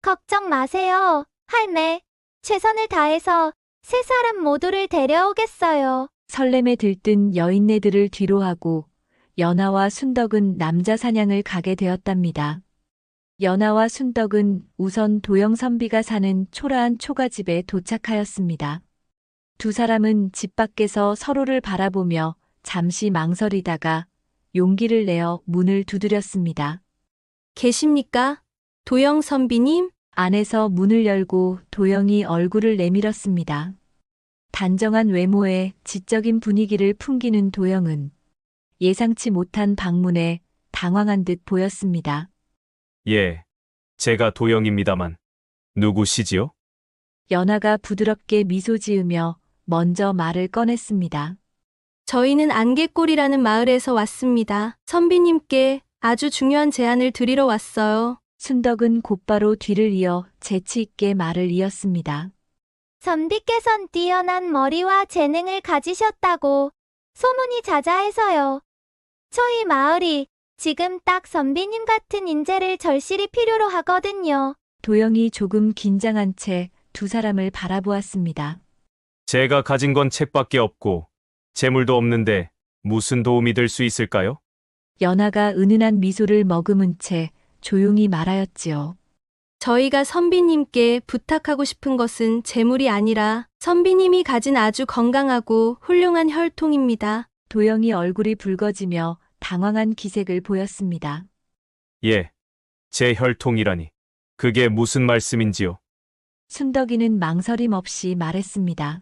걱정 마세요, 할매. 최선을 다해서 세 사람 모두를 데려오겠어요. 설렘에 들뜬 여인네들을 뒤로하고 연하와 순덕은 남자 사냥을 가게 되었답니다. 연하와 순덕은 우선 도영선비가 사는 초라한 초가집에 도착하였습니다. 두 사람은 집 밖에서 서로를 바라보며 잠시 망설이다가 용기를 내어 문을 두드렸습니다. 계십니까? 도영 선비님? 안에서 문을 열고 도영이 얼굴을 내밀었습니다. 단정한 외모에 지적인 분위기를 풍기는 도영은 예상치 못한 방문에 당황한 듯 보였습니다. 예, 제가 도영입니다만 누구시지요? 연하가 부드럽게 미소 지으며 먼저 말을 꺼냈습니다. 저희는 안개골이라는 마을에서 왔습니다. 선비님께 아주 중요한 제안을 드리러 왔어요. 순덕은 곧바로 뒤를 이어 재치 있게 말을 이었습니다. 선비께선 뛰어난 머리와 재능을 가지셨다고 소문이 자자해서요. 저희 마을이 지금 딱 선비님 같은 인재를 절실히 필요로 하거든요. 도영이 조금 긴장한 채 두 사람을 바라보았습니다. 제가 가진 건 책밖에 없고 재물도 없는데 무슨 도움이 될 수 있을까요? 연하가 은은한 미소를 머금은 채 조용히 말하였지요. 저희가 선비님께 부탁하고 싶은 것은 재물이 아니라 선비님이 가진 아주 건강하고 훌륭한 혈통입니다. 도영이 얼굴이 붉어지며 당황한 기색을 보였습니다. 예, 제 혈통이라니. 그게 무슨 말씀인지요? 순덕이는 망설임 없이 말했습니다.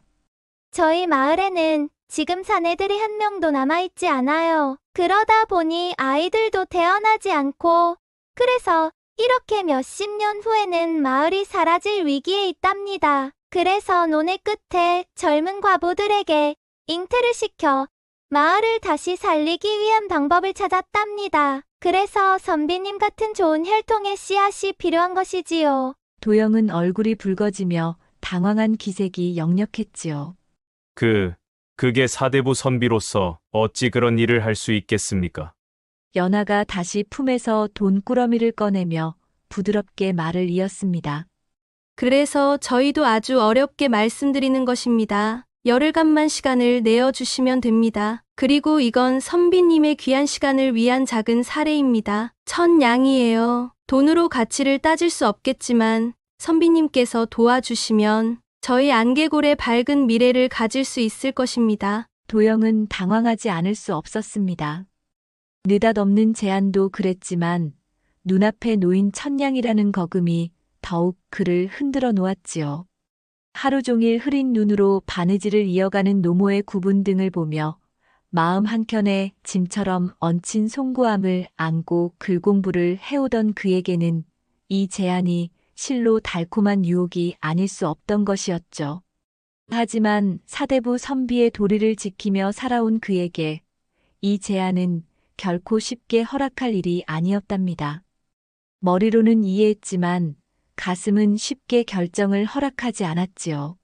저희 마을에는 지금 사내들이 한 명도 남아있지 않아요. 그러다 보니 아이들도 태어나지 않고 그래서 이렇게 몇십 년 후에는 마을이 사라질 위기에 있답니다. 그래서 논의 끝에 젊은 과부들에게 잉태를 시켜 마을을 다시 살리기 위한 방법을 찾았답니다. 그래서 선비님 같은 좋은 혈통의 씨앗이 필요한 것이지요. 도영은 얼굴이 붉어지며 당황한 기색이 역력했지요. 그게 사대부 선비로서 어찌 그런 일을 할 수 있겠습니까? 연하가 다시 품에서 돈꾸러미를 꺼내며 부드럽게 말을 이었습니다. 그래서 저희도 아주 어렵게 말씀드리는 것입니다. 열흘간만 시간을 내어주시면 됩니다. 그리고 이건 선비님의 귀한 시간을 위한 작은 사례입니다. 1000양이에요. 돈으로 가치를 따질 수 없겠지만 선비님께서 도와주시면 저희 안개골의 밝은 미래를 가질 수 있을 것입니다. 도영은 당황하지 않을 수 없었습니다. 느닷없는 제안도 그랬지만 눈앞에 놓인 1000양이라는 거금이 더욱 그를 흔들어 놓았지요. 하루 종일 흐린 눈으로 바느질을 이어가는 노모의 구분 등을 보며 마음 한켠에 짐처럼 얹힌 송구함을 안고 글공부를 해오던 그에게는 이 제안이 실로 달콤한 유혹이 아닐 수 없던 것이었죠. 하지만 사대부 선비의 도리를 지키며 살아온 그에게 이 제안은 결코 쉽게 허락할 일이 아니었답니다. 머리로는 이해했지만 가슴은 쉽게 결정을 허락하지 않았지요.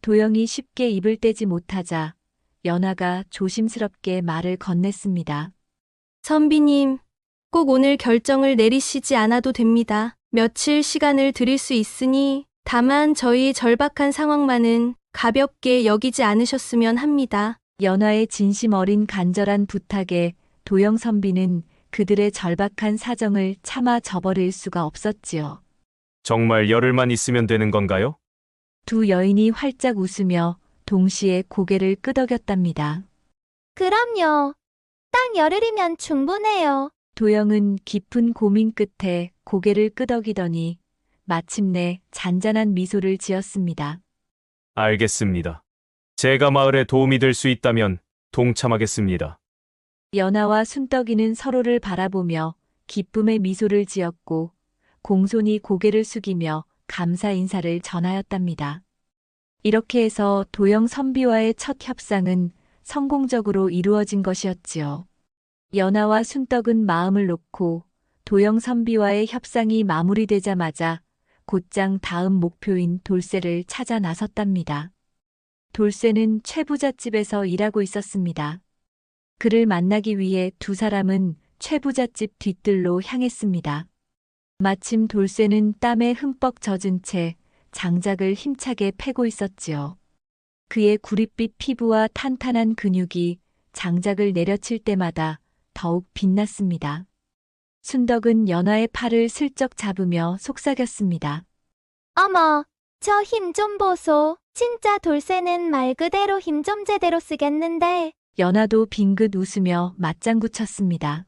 도영이 쉽게 입을 떼지 못하자 연하가 조심스럽게 말을 건넸습니다. 선비님, 꼭 오늘 결정을 내리시지 않아도 됩니다. 며칠 시간을 드릴 수 있으니 다만 저희 절박한 상황만은 가볍게 여기지 않으셨으면 합니다. 연하의 진심 어린 간절한 부탁에 도영 선비는 그들의 절박한 사정을 차마 저버릴 수가 없었지요. 정말 열흘만 있으면 되는 건가요? 두 여인이 활짝 웃으며 동시에 고개를 끄덕였답니다. 그럼요. 딱 열흘이면 충분해요. 도영은 깊은 고민 끝에 고개를 끄덕이더니 마침내 잔잔한 미소를 지었습니다. 알겠습니다. 제가 마을에 도움이 될 수 있다면 동참하겠습니다. 연하와 순덕이는 서로를 바라보며 기쁨의 미소를 지었고 공손히 고개를 숙이며 감사 인사를 전하였답니다. 이렇게 해서 도영 선비와의 첫 협상은 성공적으로 이루어진 것이었지요. 연하와 순덕은 마음을 놓고 도영 선비와의 협상이 마무리되자마자 곧장 다음 목표인 돌쇠를 찾아 나섰답니다. 돌쇠는 최부잣집에서 일하고 있었습니다. 그를 만나기 위해 두 사람은 최부잣집 뒤뜰로 향했습니다. 마침 돌쇠는 땀에 흠뻑 젖은 채 장작을 힘차게 패고 있었지요. 그의 구릿빛 피부와 탄탄한 근육이 장작을 내려칠 때마다 더욱 빛났습니다. 순덕은 연하의 팔을 슬쩍 잡으며 속삭였습니다. 어머, 저 힘 좀 보소. 진짜 돌쇠는 말 그대로 힘 좀 제대로 쓰겠는데. 연하도 빙긋 웃으며 맞장구 쳤습니다.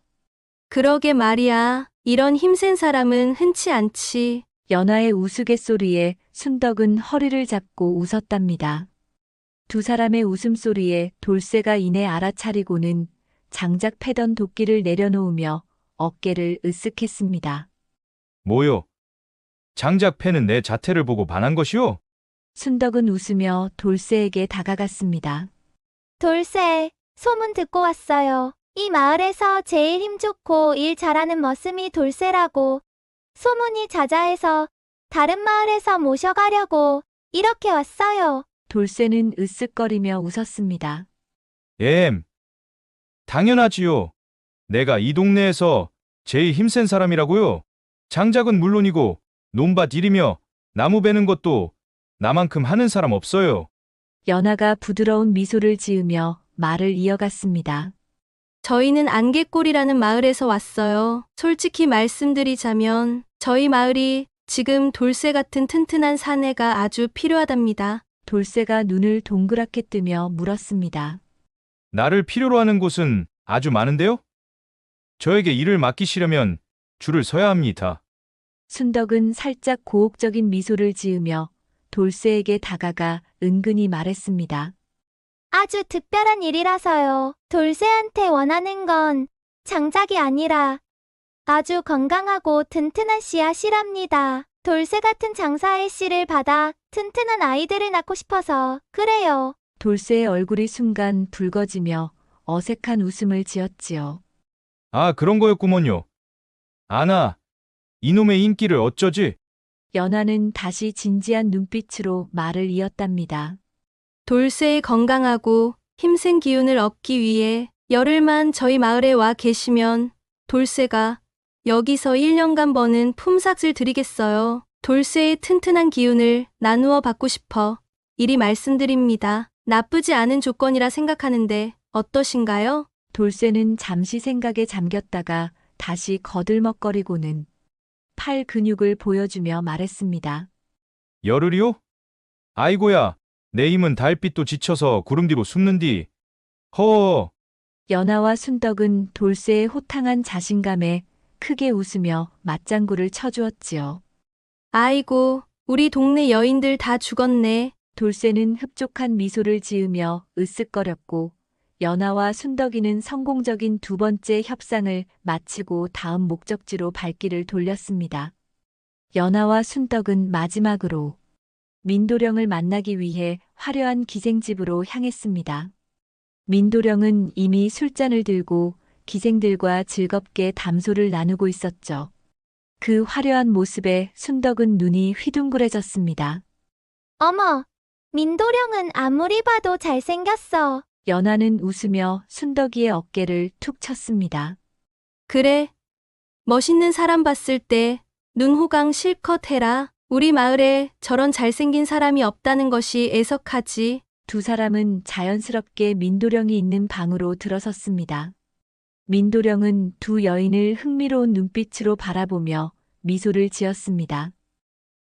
그러게 말이야. 이런 힘센 사람은 흔치 않지. 연하의 우스갯소리에 순덕은 허리를 잡고 웃었답니다. 두 사람의 웃음소리에 돌쇠가 이내 알아차리고는 장작 패던 도끼를 내려놓으며 어깨를 으쓱했습니다. 뭐요? 장작 패는 내 자태를 보고 반한 것이오? 순덕은 웃으며 돌쇠에게 다가갔습니다. 돌쇠, 소문 듣고 왔어요. 이 마을에서 제일 힘 좋고 일 잘하는 머슴이 돌쇠라고. 소문이 자자해서 다른 마을에서 모셔가려고 이렇게 왔어요. 돌쇠는 으쓱거리며 웃었습니다. 당연하지요. 내가 이 동네에서 제일 힘센 사람이라고요. 장작은 물론이고 논밭 일이며 나무 베는 것도 나만큼 하는 사람 없어요. 연하가 부드러운 미소를 지으며 말을 이어갔습니다. 저희는 안개골이라는 마을에서 왔어요. 솔직히 말씀드리자면 저희 마을이 지금 돌쇠 같은 튼튼한 사내가 아주 필요하답니다. 돌쇠가 눈을 동그랗게 뜨며 물었습니다. 나를 필요로 하는 곳은 아주 많은데요? 저에게 일을 맡기시려면 줄을 서야 합니다. 순덕은 살짝 고혹적인 미소를 지으며 돌쇠에게 다가가 은근히 말했습니다. 아주 특별한 일이라서요. 돌쇠한테 원하는 건 장작이 아니라 아주 건강하고 튼튼한 씨앗이랍니다. 돌쇠 같은 장사의 씨를 받아 튼튼한 아이들을 낳고 싶어서 그래요. 돌쇠의 얼굴이 순간 붉어지며 어색한 웃음을 지었지요. 아, 그런 거였구먼요. 아나, 이놈의 인기를 어쩌지? 연하는 다시 진지한 눈빛으로 말을 이었답니다. 돌쇠의 건강하고 힘센 기운을 얻기 위해 열흘만 저희 마을에 와 계시면 돌쇠가 여기서 1년간 버는 품삯을 드리겠어요. 돌쇠의 튼튼한 기운을 나누어 받고 싶어 이리 말씀드립니다. 나쁘지 않은 조건이라 생각하는데 어떠신가요? 돌쇠는 잠시 생각에 잠겼다가 다시 거들먹거리고는 팔 근육을 보여주며 말했습니다. 열흘이요? 아이고야, 내 힘은 달빛도 지쳐서 구름 뒤로 숨는디. 허. 연하와 순덕은 돌쇠의 호탕한 자신감에 크게 웃으며 맞장구를 쳐주었지요. 아이고, 우리 동네 여인들 다 죽었네. 돌쇠는 흡족한 미소를 지으며 으쓱거렸고 연하와 순덕이는 성공적인 두 번째 협상을 마치고 다음 목적지로 발길을 돌렸습니다. 연하와 순덕은 마지막으로 민도령을 만나기 위해 화려한 기생집으로 향했습니다. 민도령은 이미 술잔을 들고 기생들과 즐겁게 담소를 나누고 있었죠. 그 화려한 모습에 순덕은 눈이 휘둥그레졌습니다. 어머, 민도령은 아무리 봐도 잘생겼어. 연하는 웃으며 순덕이의 어깨를 툭 쳤습니다. 그래, 멋있는 사람 봤을 때 눈호강 실컷 해라. 우리 마을에 저런 잘생긴 사람이 없다는 것이 애석하지. 두 사람은 자연스럽게 민도령이 있는 방으로 들어섰습니다. 민도령은 두 여인을 흥미로운 눈빛으로 바라보며 미소를 지었습니다.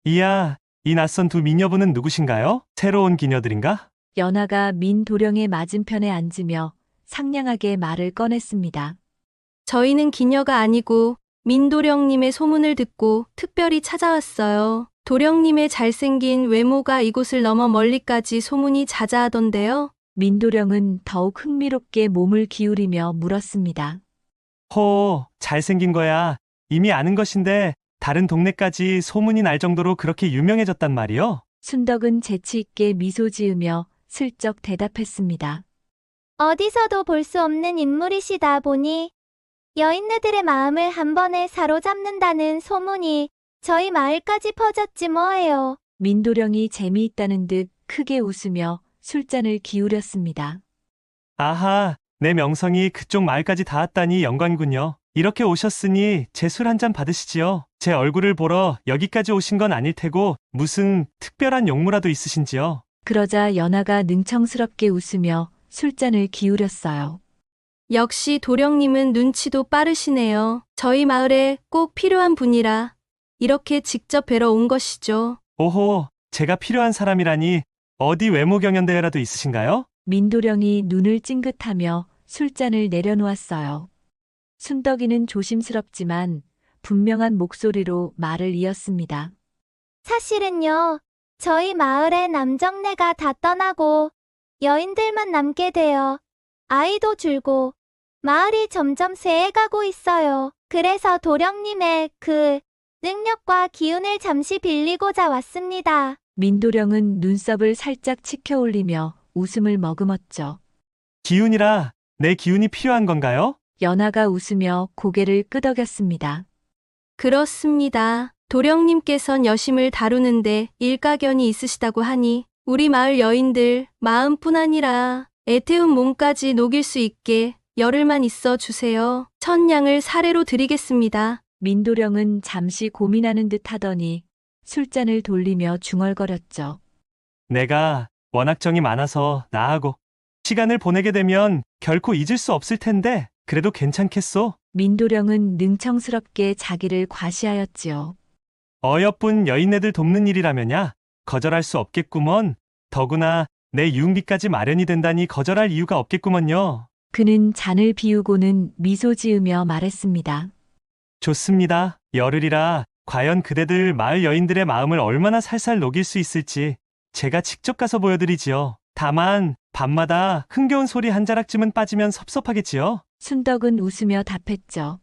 이야, 이 낯선 두 미녀분은 누구신가요? 새로운 기녀들인가? 연하가 민도령의 맞은편에 앉으며 상냥하게 말을 꺼냈습니다. 저희는 기녀가 아니고 민도령님의 소문을 듣고 특별히 찾아왔어요. 도령님의 잘생긴 외모가 이곳을 넘어 멀리까지 소문이 자자하던데요. 민도령은 더욱 흥미롭게 몸을 기울이며 물었습니다. 잘생긴 거야. 이미 아는 것인데 다른 동네까지 소문이 날 정도로 그렇게 유명해졌단 말이요? 순덕은 재치 있게 미소 지으며 슬쩍 대답했습니다. 어디서도 볼 수 없는 인물이시다 보니 여인네들의 마음을 한 번에 사로잡는다는 소문이 저희 마을까지 퍼졌지 뭐예요. 민도령이 재미있다는 듯 크게 웃으며 술잔을 기울였습니다. 아하, 내 명성이 그쪽 마을까지 닿았다니 영광이군요. 이렇게 오셨으니 제 술 한 잔 받으시지요. 제 얼굴을 보러 여기까지 오신 건 아닐 테고 무슨 특별한 용무라도 있으신지요? 그러자 연하가 능청스럽게 웃으며 술잔을 기울였어요. 역시 도령님은 눈치도 빠르시네요. 저희 마을에 꼭 필요한 분이라 이렇게 직접 뵈러 온 것이죠. 오호, 제가 필요한 사람이라니 어디 외모 경연대회라도 있으신가요? 민도령이 눈을 찡긋하며 술잔을 내려놓았어요. 순덕이는 조심스럽지만 분명한 목소리로 말을 이었습니다. 사실은요, 저희 마을의 남정네가 다 떠나고 여인들만 남게 되어 아이도 줄고 마을이 점점 쇠해가고 있어요. 그래서 도령님의 그 능력과 기운을 잠시 빌리고자 왔습니다. 민도령은 눈썹을 살짝 치켜 올리며 웃음을 머금었죠. 기운이라 내 기운이 필요한 건가요? 연하가 웃으며 고개를 끄덕였습니다. 그렇습니다. 도령님께선 여심을 다루는데 일가견이 있으시다고 하니 우리 마을 여인들 마음뿐 아니라 애태운 몸까지 녹일 수 있게 열흘만 있어 주세요. 천냥을 사례로 드리겠습니다. 민도령은 잠시 고민하는 듯 하더니 술잔을 돌리며 중얼거렸죠. 내가 워낙 정이 많아서 나하고 시간을 보내게 되면 결코 잊을 수 없을 텐데 그래도 괜찮겠소? 민도령은 능청스럽게 자기를 과시하였지요. 어여쁜 여인네들 돕는 일이라면야 거절할 수 없겠구먼. 더구나 내 유흥비까지 마련이 된다니 거절할 이유가 없겠구먼요. 그는 잔을 비우고는 미소 지으며 말했습니다. 좋습니다. 열흘이라 과연 그대들 마을 여인들의 마음을 얼마나 살살 녹일 수 있을지 제가 직접 가서 보여드리지요. 다만 밤마다 흥겨운 소리 한 자락쯤은 빠지면 섭섭하겠지요. 순덕은 웃으며 답했죠.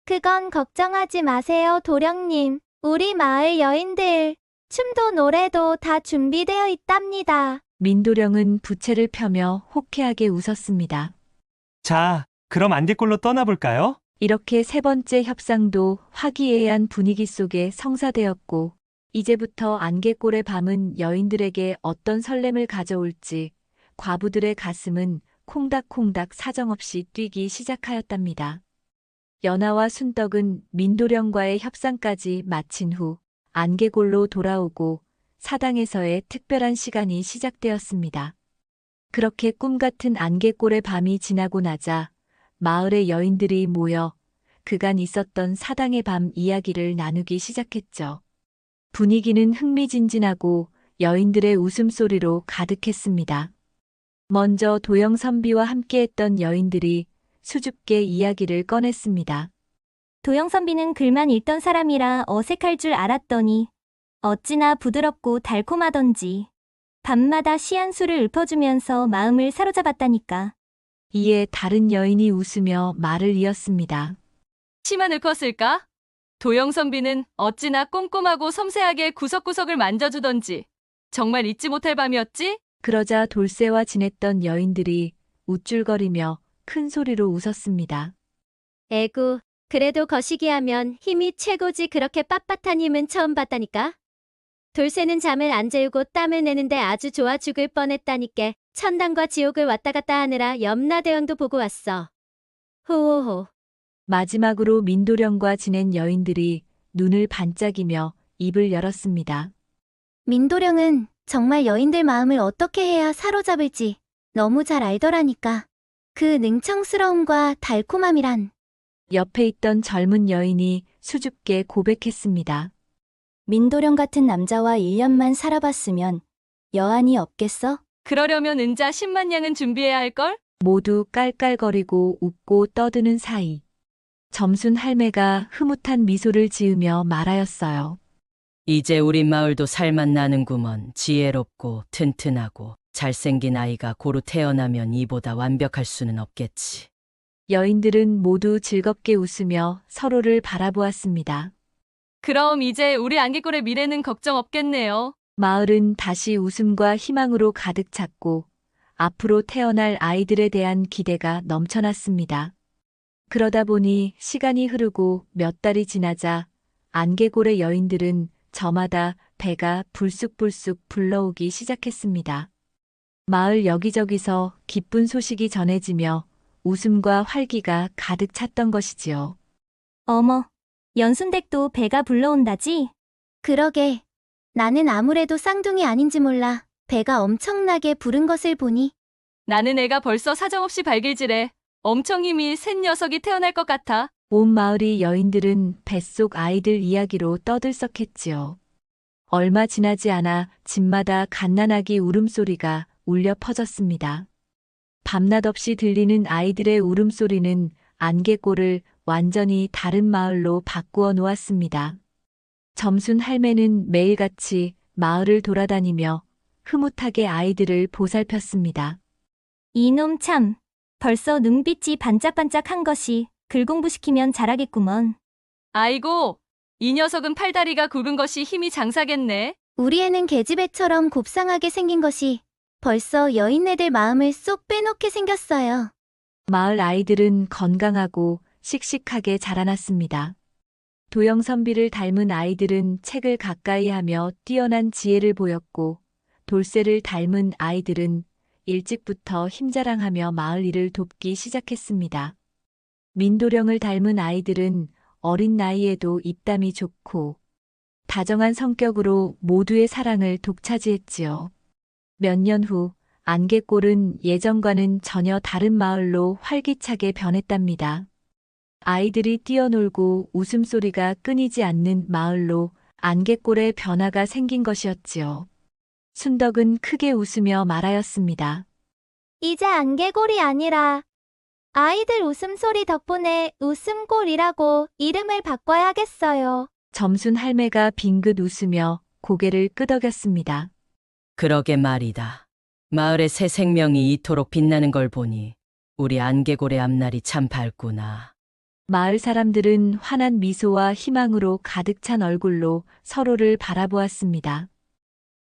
그건 걱정하지 마세요, 도령님. 우리 마을 여인들 춤도 노래도 다 준비되어 있답니다. 민도령은 부채를 펴며 호쾌하게 웃었습니다. 자, 그럼 안개골로 떠나볼까요? 이렇게 세 번째 협상도 화기애애한 분위기 속에 성사되었고 이제부터 안개골의 밤은 여인들에게 어떤 설렘을 가져올지 과부들의 가슴은 콩닥콩닥 사정없이 뛰기 시작하였답니다. 연하와 순덕은 민도령과의 협상까지 마친 후 안개골로 돌아오고 사당에서의 특별한 시간이 시작되었습니다. 그렇게 꿈같은 안개골의 밤이 지나고 나자 마을의 여인들이 모여 그간 있었던 사당의 밤 이야기를 나누기 시작했죠. 분위기는 흥미진진하고 여인들의 웃음소리로 가득했습니다. 먼저 도영선비와 함께했던 여인들이 수줍게 이야기를 꺼냈습니다. 도영선비는 글만 읽던 사람이라 어색할 줄 알았더니 어찌나 부드럽고 달콤하던지 밤마다 시한수를 읊어주면서 마음을 사로잡았다니까. 이에 다른 여인이 웃으며 말을 이었습니다. 치만 읊었을까? 도영선비는 어찌나 꼼꼼하고 섬세하게 구석구석을 만져주던지 정말 잊지 못할 밤이었지? 그러자 돌쇠와 지냈던 여인들이 우쭐거리며 큰 소리로 웃었습니다. 에구, 그래도 거시기 하면 힘이 최고지 그렇게 빳빳한 힘은 처음 봤다니까. 돌쇠는 잠을 안 재우고 땀을 내는데 아주 좋아 죽을 뻔했다니까. 천당과 지옥을 왔다 갔다 하느라 염라대왕도 보고 왔어. 호호호. 마지막으로 민도령과 지낸 여인들이 눈을 반짝이며 입을 열었습니다. 민도령은 정말 여인들 마음을 어떻게 해야 사로잡을지 너무 잘 알더라니까. 그 능청스러움과 달콤함이란. 옆에 있던 젊은 여인이 수줍게 고백했습니다. 민도령 같은 남자와 1년만 살아봤으면 여한이 없겠어? 그러려면 은자 10만 냥은 준비해야 할걸? 모두 깔깔거리고 웃고 떠드는 사이 점순 할매가 흐뭇한 미소를 지으며 말하였어요. 이제 우리 마을도 살맛 나는구먼. 지혜롭고 튼튼하고 잘생긴 아이가 고루 태어나면 이보다 완벽할 수는 없겠지. 여인들은 모두 즐겁게 웃으며 서로를 바라보았습니다. 그럼 이제 우리 안개골의 미래는 걱정 없겠네요. 마을은 다시 웃음과 희망으로 가득 찼고 앞으로 태어날 아이들에 대한 기대가 넘쳐났습니다. 그러다 보니 시간이 흐르고 몇 달이 지나자 안개골의 여인들은 저마다 배가 불쑥불쑥 불러오기 시작했습니다. 마을 여기저기서 기쁜 소식이 전해지며 웃음과 활기가 가득 찼던 것이지요. 어머, 연순댁도 배가 불러온다지? 그러게. 나는 아무래도 쌍둥이 아닌지 몰라. 배가 엄청나게 부른 것을 보니. 나는 애가 벌써 사정없이 발길질해. 엄청 힘이 센 녀석이 태어날 것 같아. 온 마을이 여인들은 뱃속 아이들 이야기로 떠들썩했지요. 얼마 지나지 않아 집마다 갓난아기 울음소리가 울려 퍼졌습니다. 밤낮 없이 들리는 아이들의 울음소리는 안개골을 완전히 다른 마을로 바꾸어 놓았습니다. 점순 할매는 매일같이 마을을 돌아다니며 흐뭇하게 아이들을 보살폈습니다. 이놈 참, 벌써 눈빛이 반짝반짝한 것이 글 공부시키면 잘하겠구먼. 아이고, 이 녀석은 팔다리가 굵은 것이 힘이 장사겠네. 우리 애는 계집애처럼 곱상하게 생긴 것이 벌써 여인네들 마음을 쏙 빼놓게 생겼어요. 마을 아이들은 건강하고 씩씩하게 자라났습니다. 도영선비를 닮은 아이들은 책을 가까이 하며 뛰어난 지혜를 보였고, 돌쇠를 닮은 아이들은 일찍부터 힘자랑하며 마을 일을 돕기 시작했습니다. 민도령을 닮은 아이들은 어린 나이에도 입담이 좋고 다정한 성격으로 모두의 사랑을 독차지했지요. 몇 년 후 안개골은 예전과는 전혀 다른 마을로 활기차게 변했답니다. 아이들이 뛰어놀고 웃음소리가 끊이지 않는 마을로 안개골의 변화가 생긴 것이었지요. 순덕은 크게 웃으며 말하였습니다. 이제 안개골이 아니라 아이들 웃음소리 덕분에 웃음골이라고 이름을 바꿔야겠어요. 점순 할매가 빙긋 웃으며 고개를 끄덕였습니다. 그러게 말이다. 마을의 새 생명이 이토록 빛나는 걸 보니 우리 안개골의 앞날이 참 밝구나. 마을 사람들은 환한 미소와 희망으로 가득 찬 얼굴로 서로를 바라보았습니다.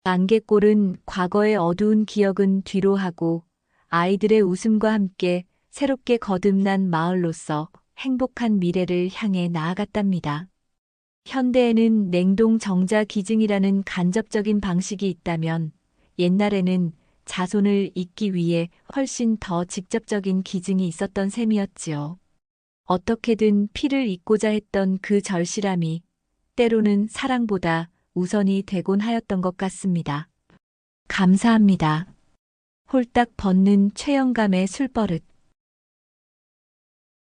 안개골은 과거의 어두운 기억은 뒤로 하고 아이들의 웃음과 함께 새롭게 거듭난 마을로서 행복한 미래를 향해 나아갔답니다. 현대에는 냉동 정자 기증이라는 간접적인 방식이 있다면 옛날에는 자손을 잇기 위해 훨씬 더 직접적인 기증이 있었던 셈이었지요. 어떻게든 피를 잇고자 했던 그 절실함이 때로는 사랑보다 우선이 되곤 하였던 것 같습니다. 감사합니다. 홀딱 벗는 최영감의 술버릇.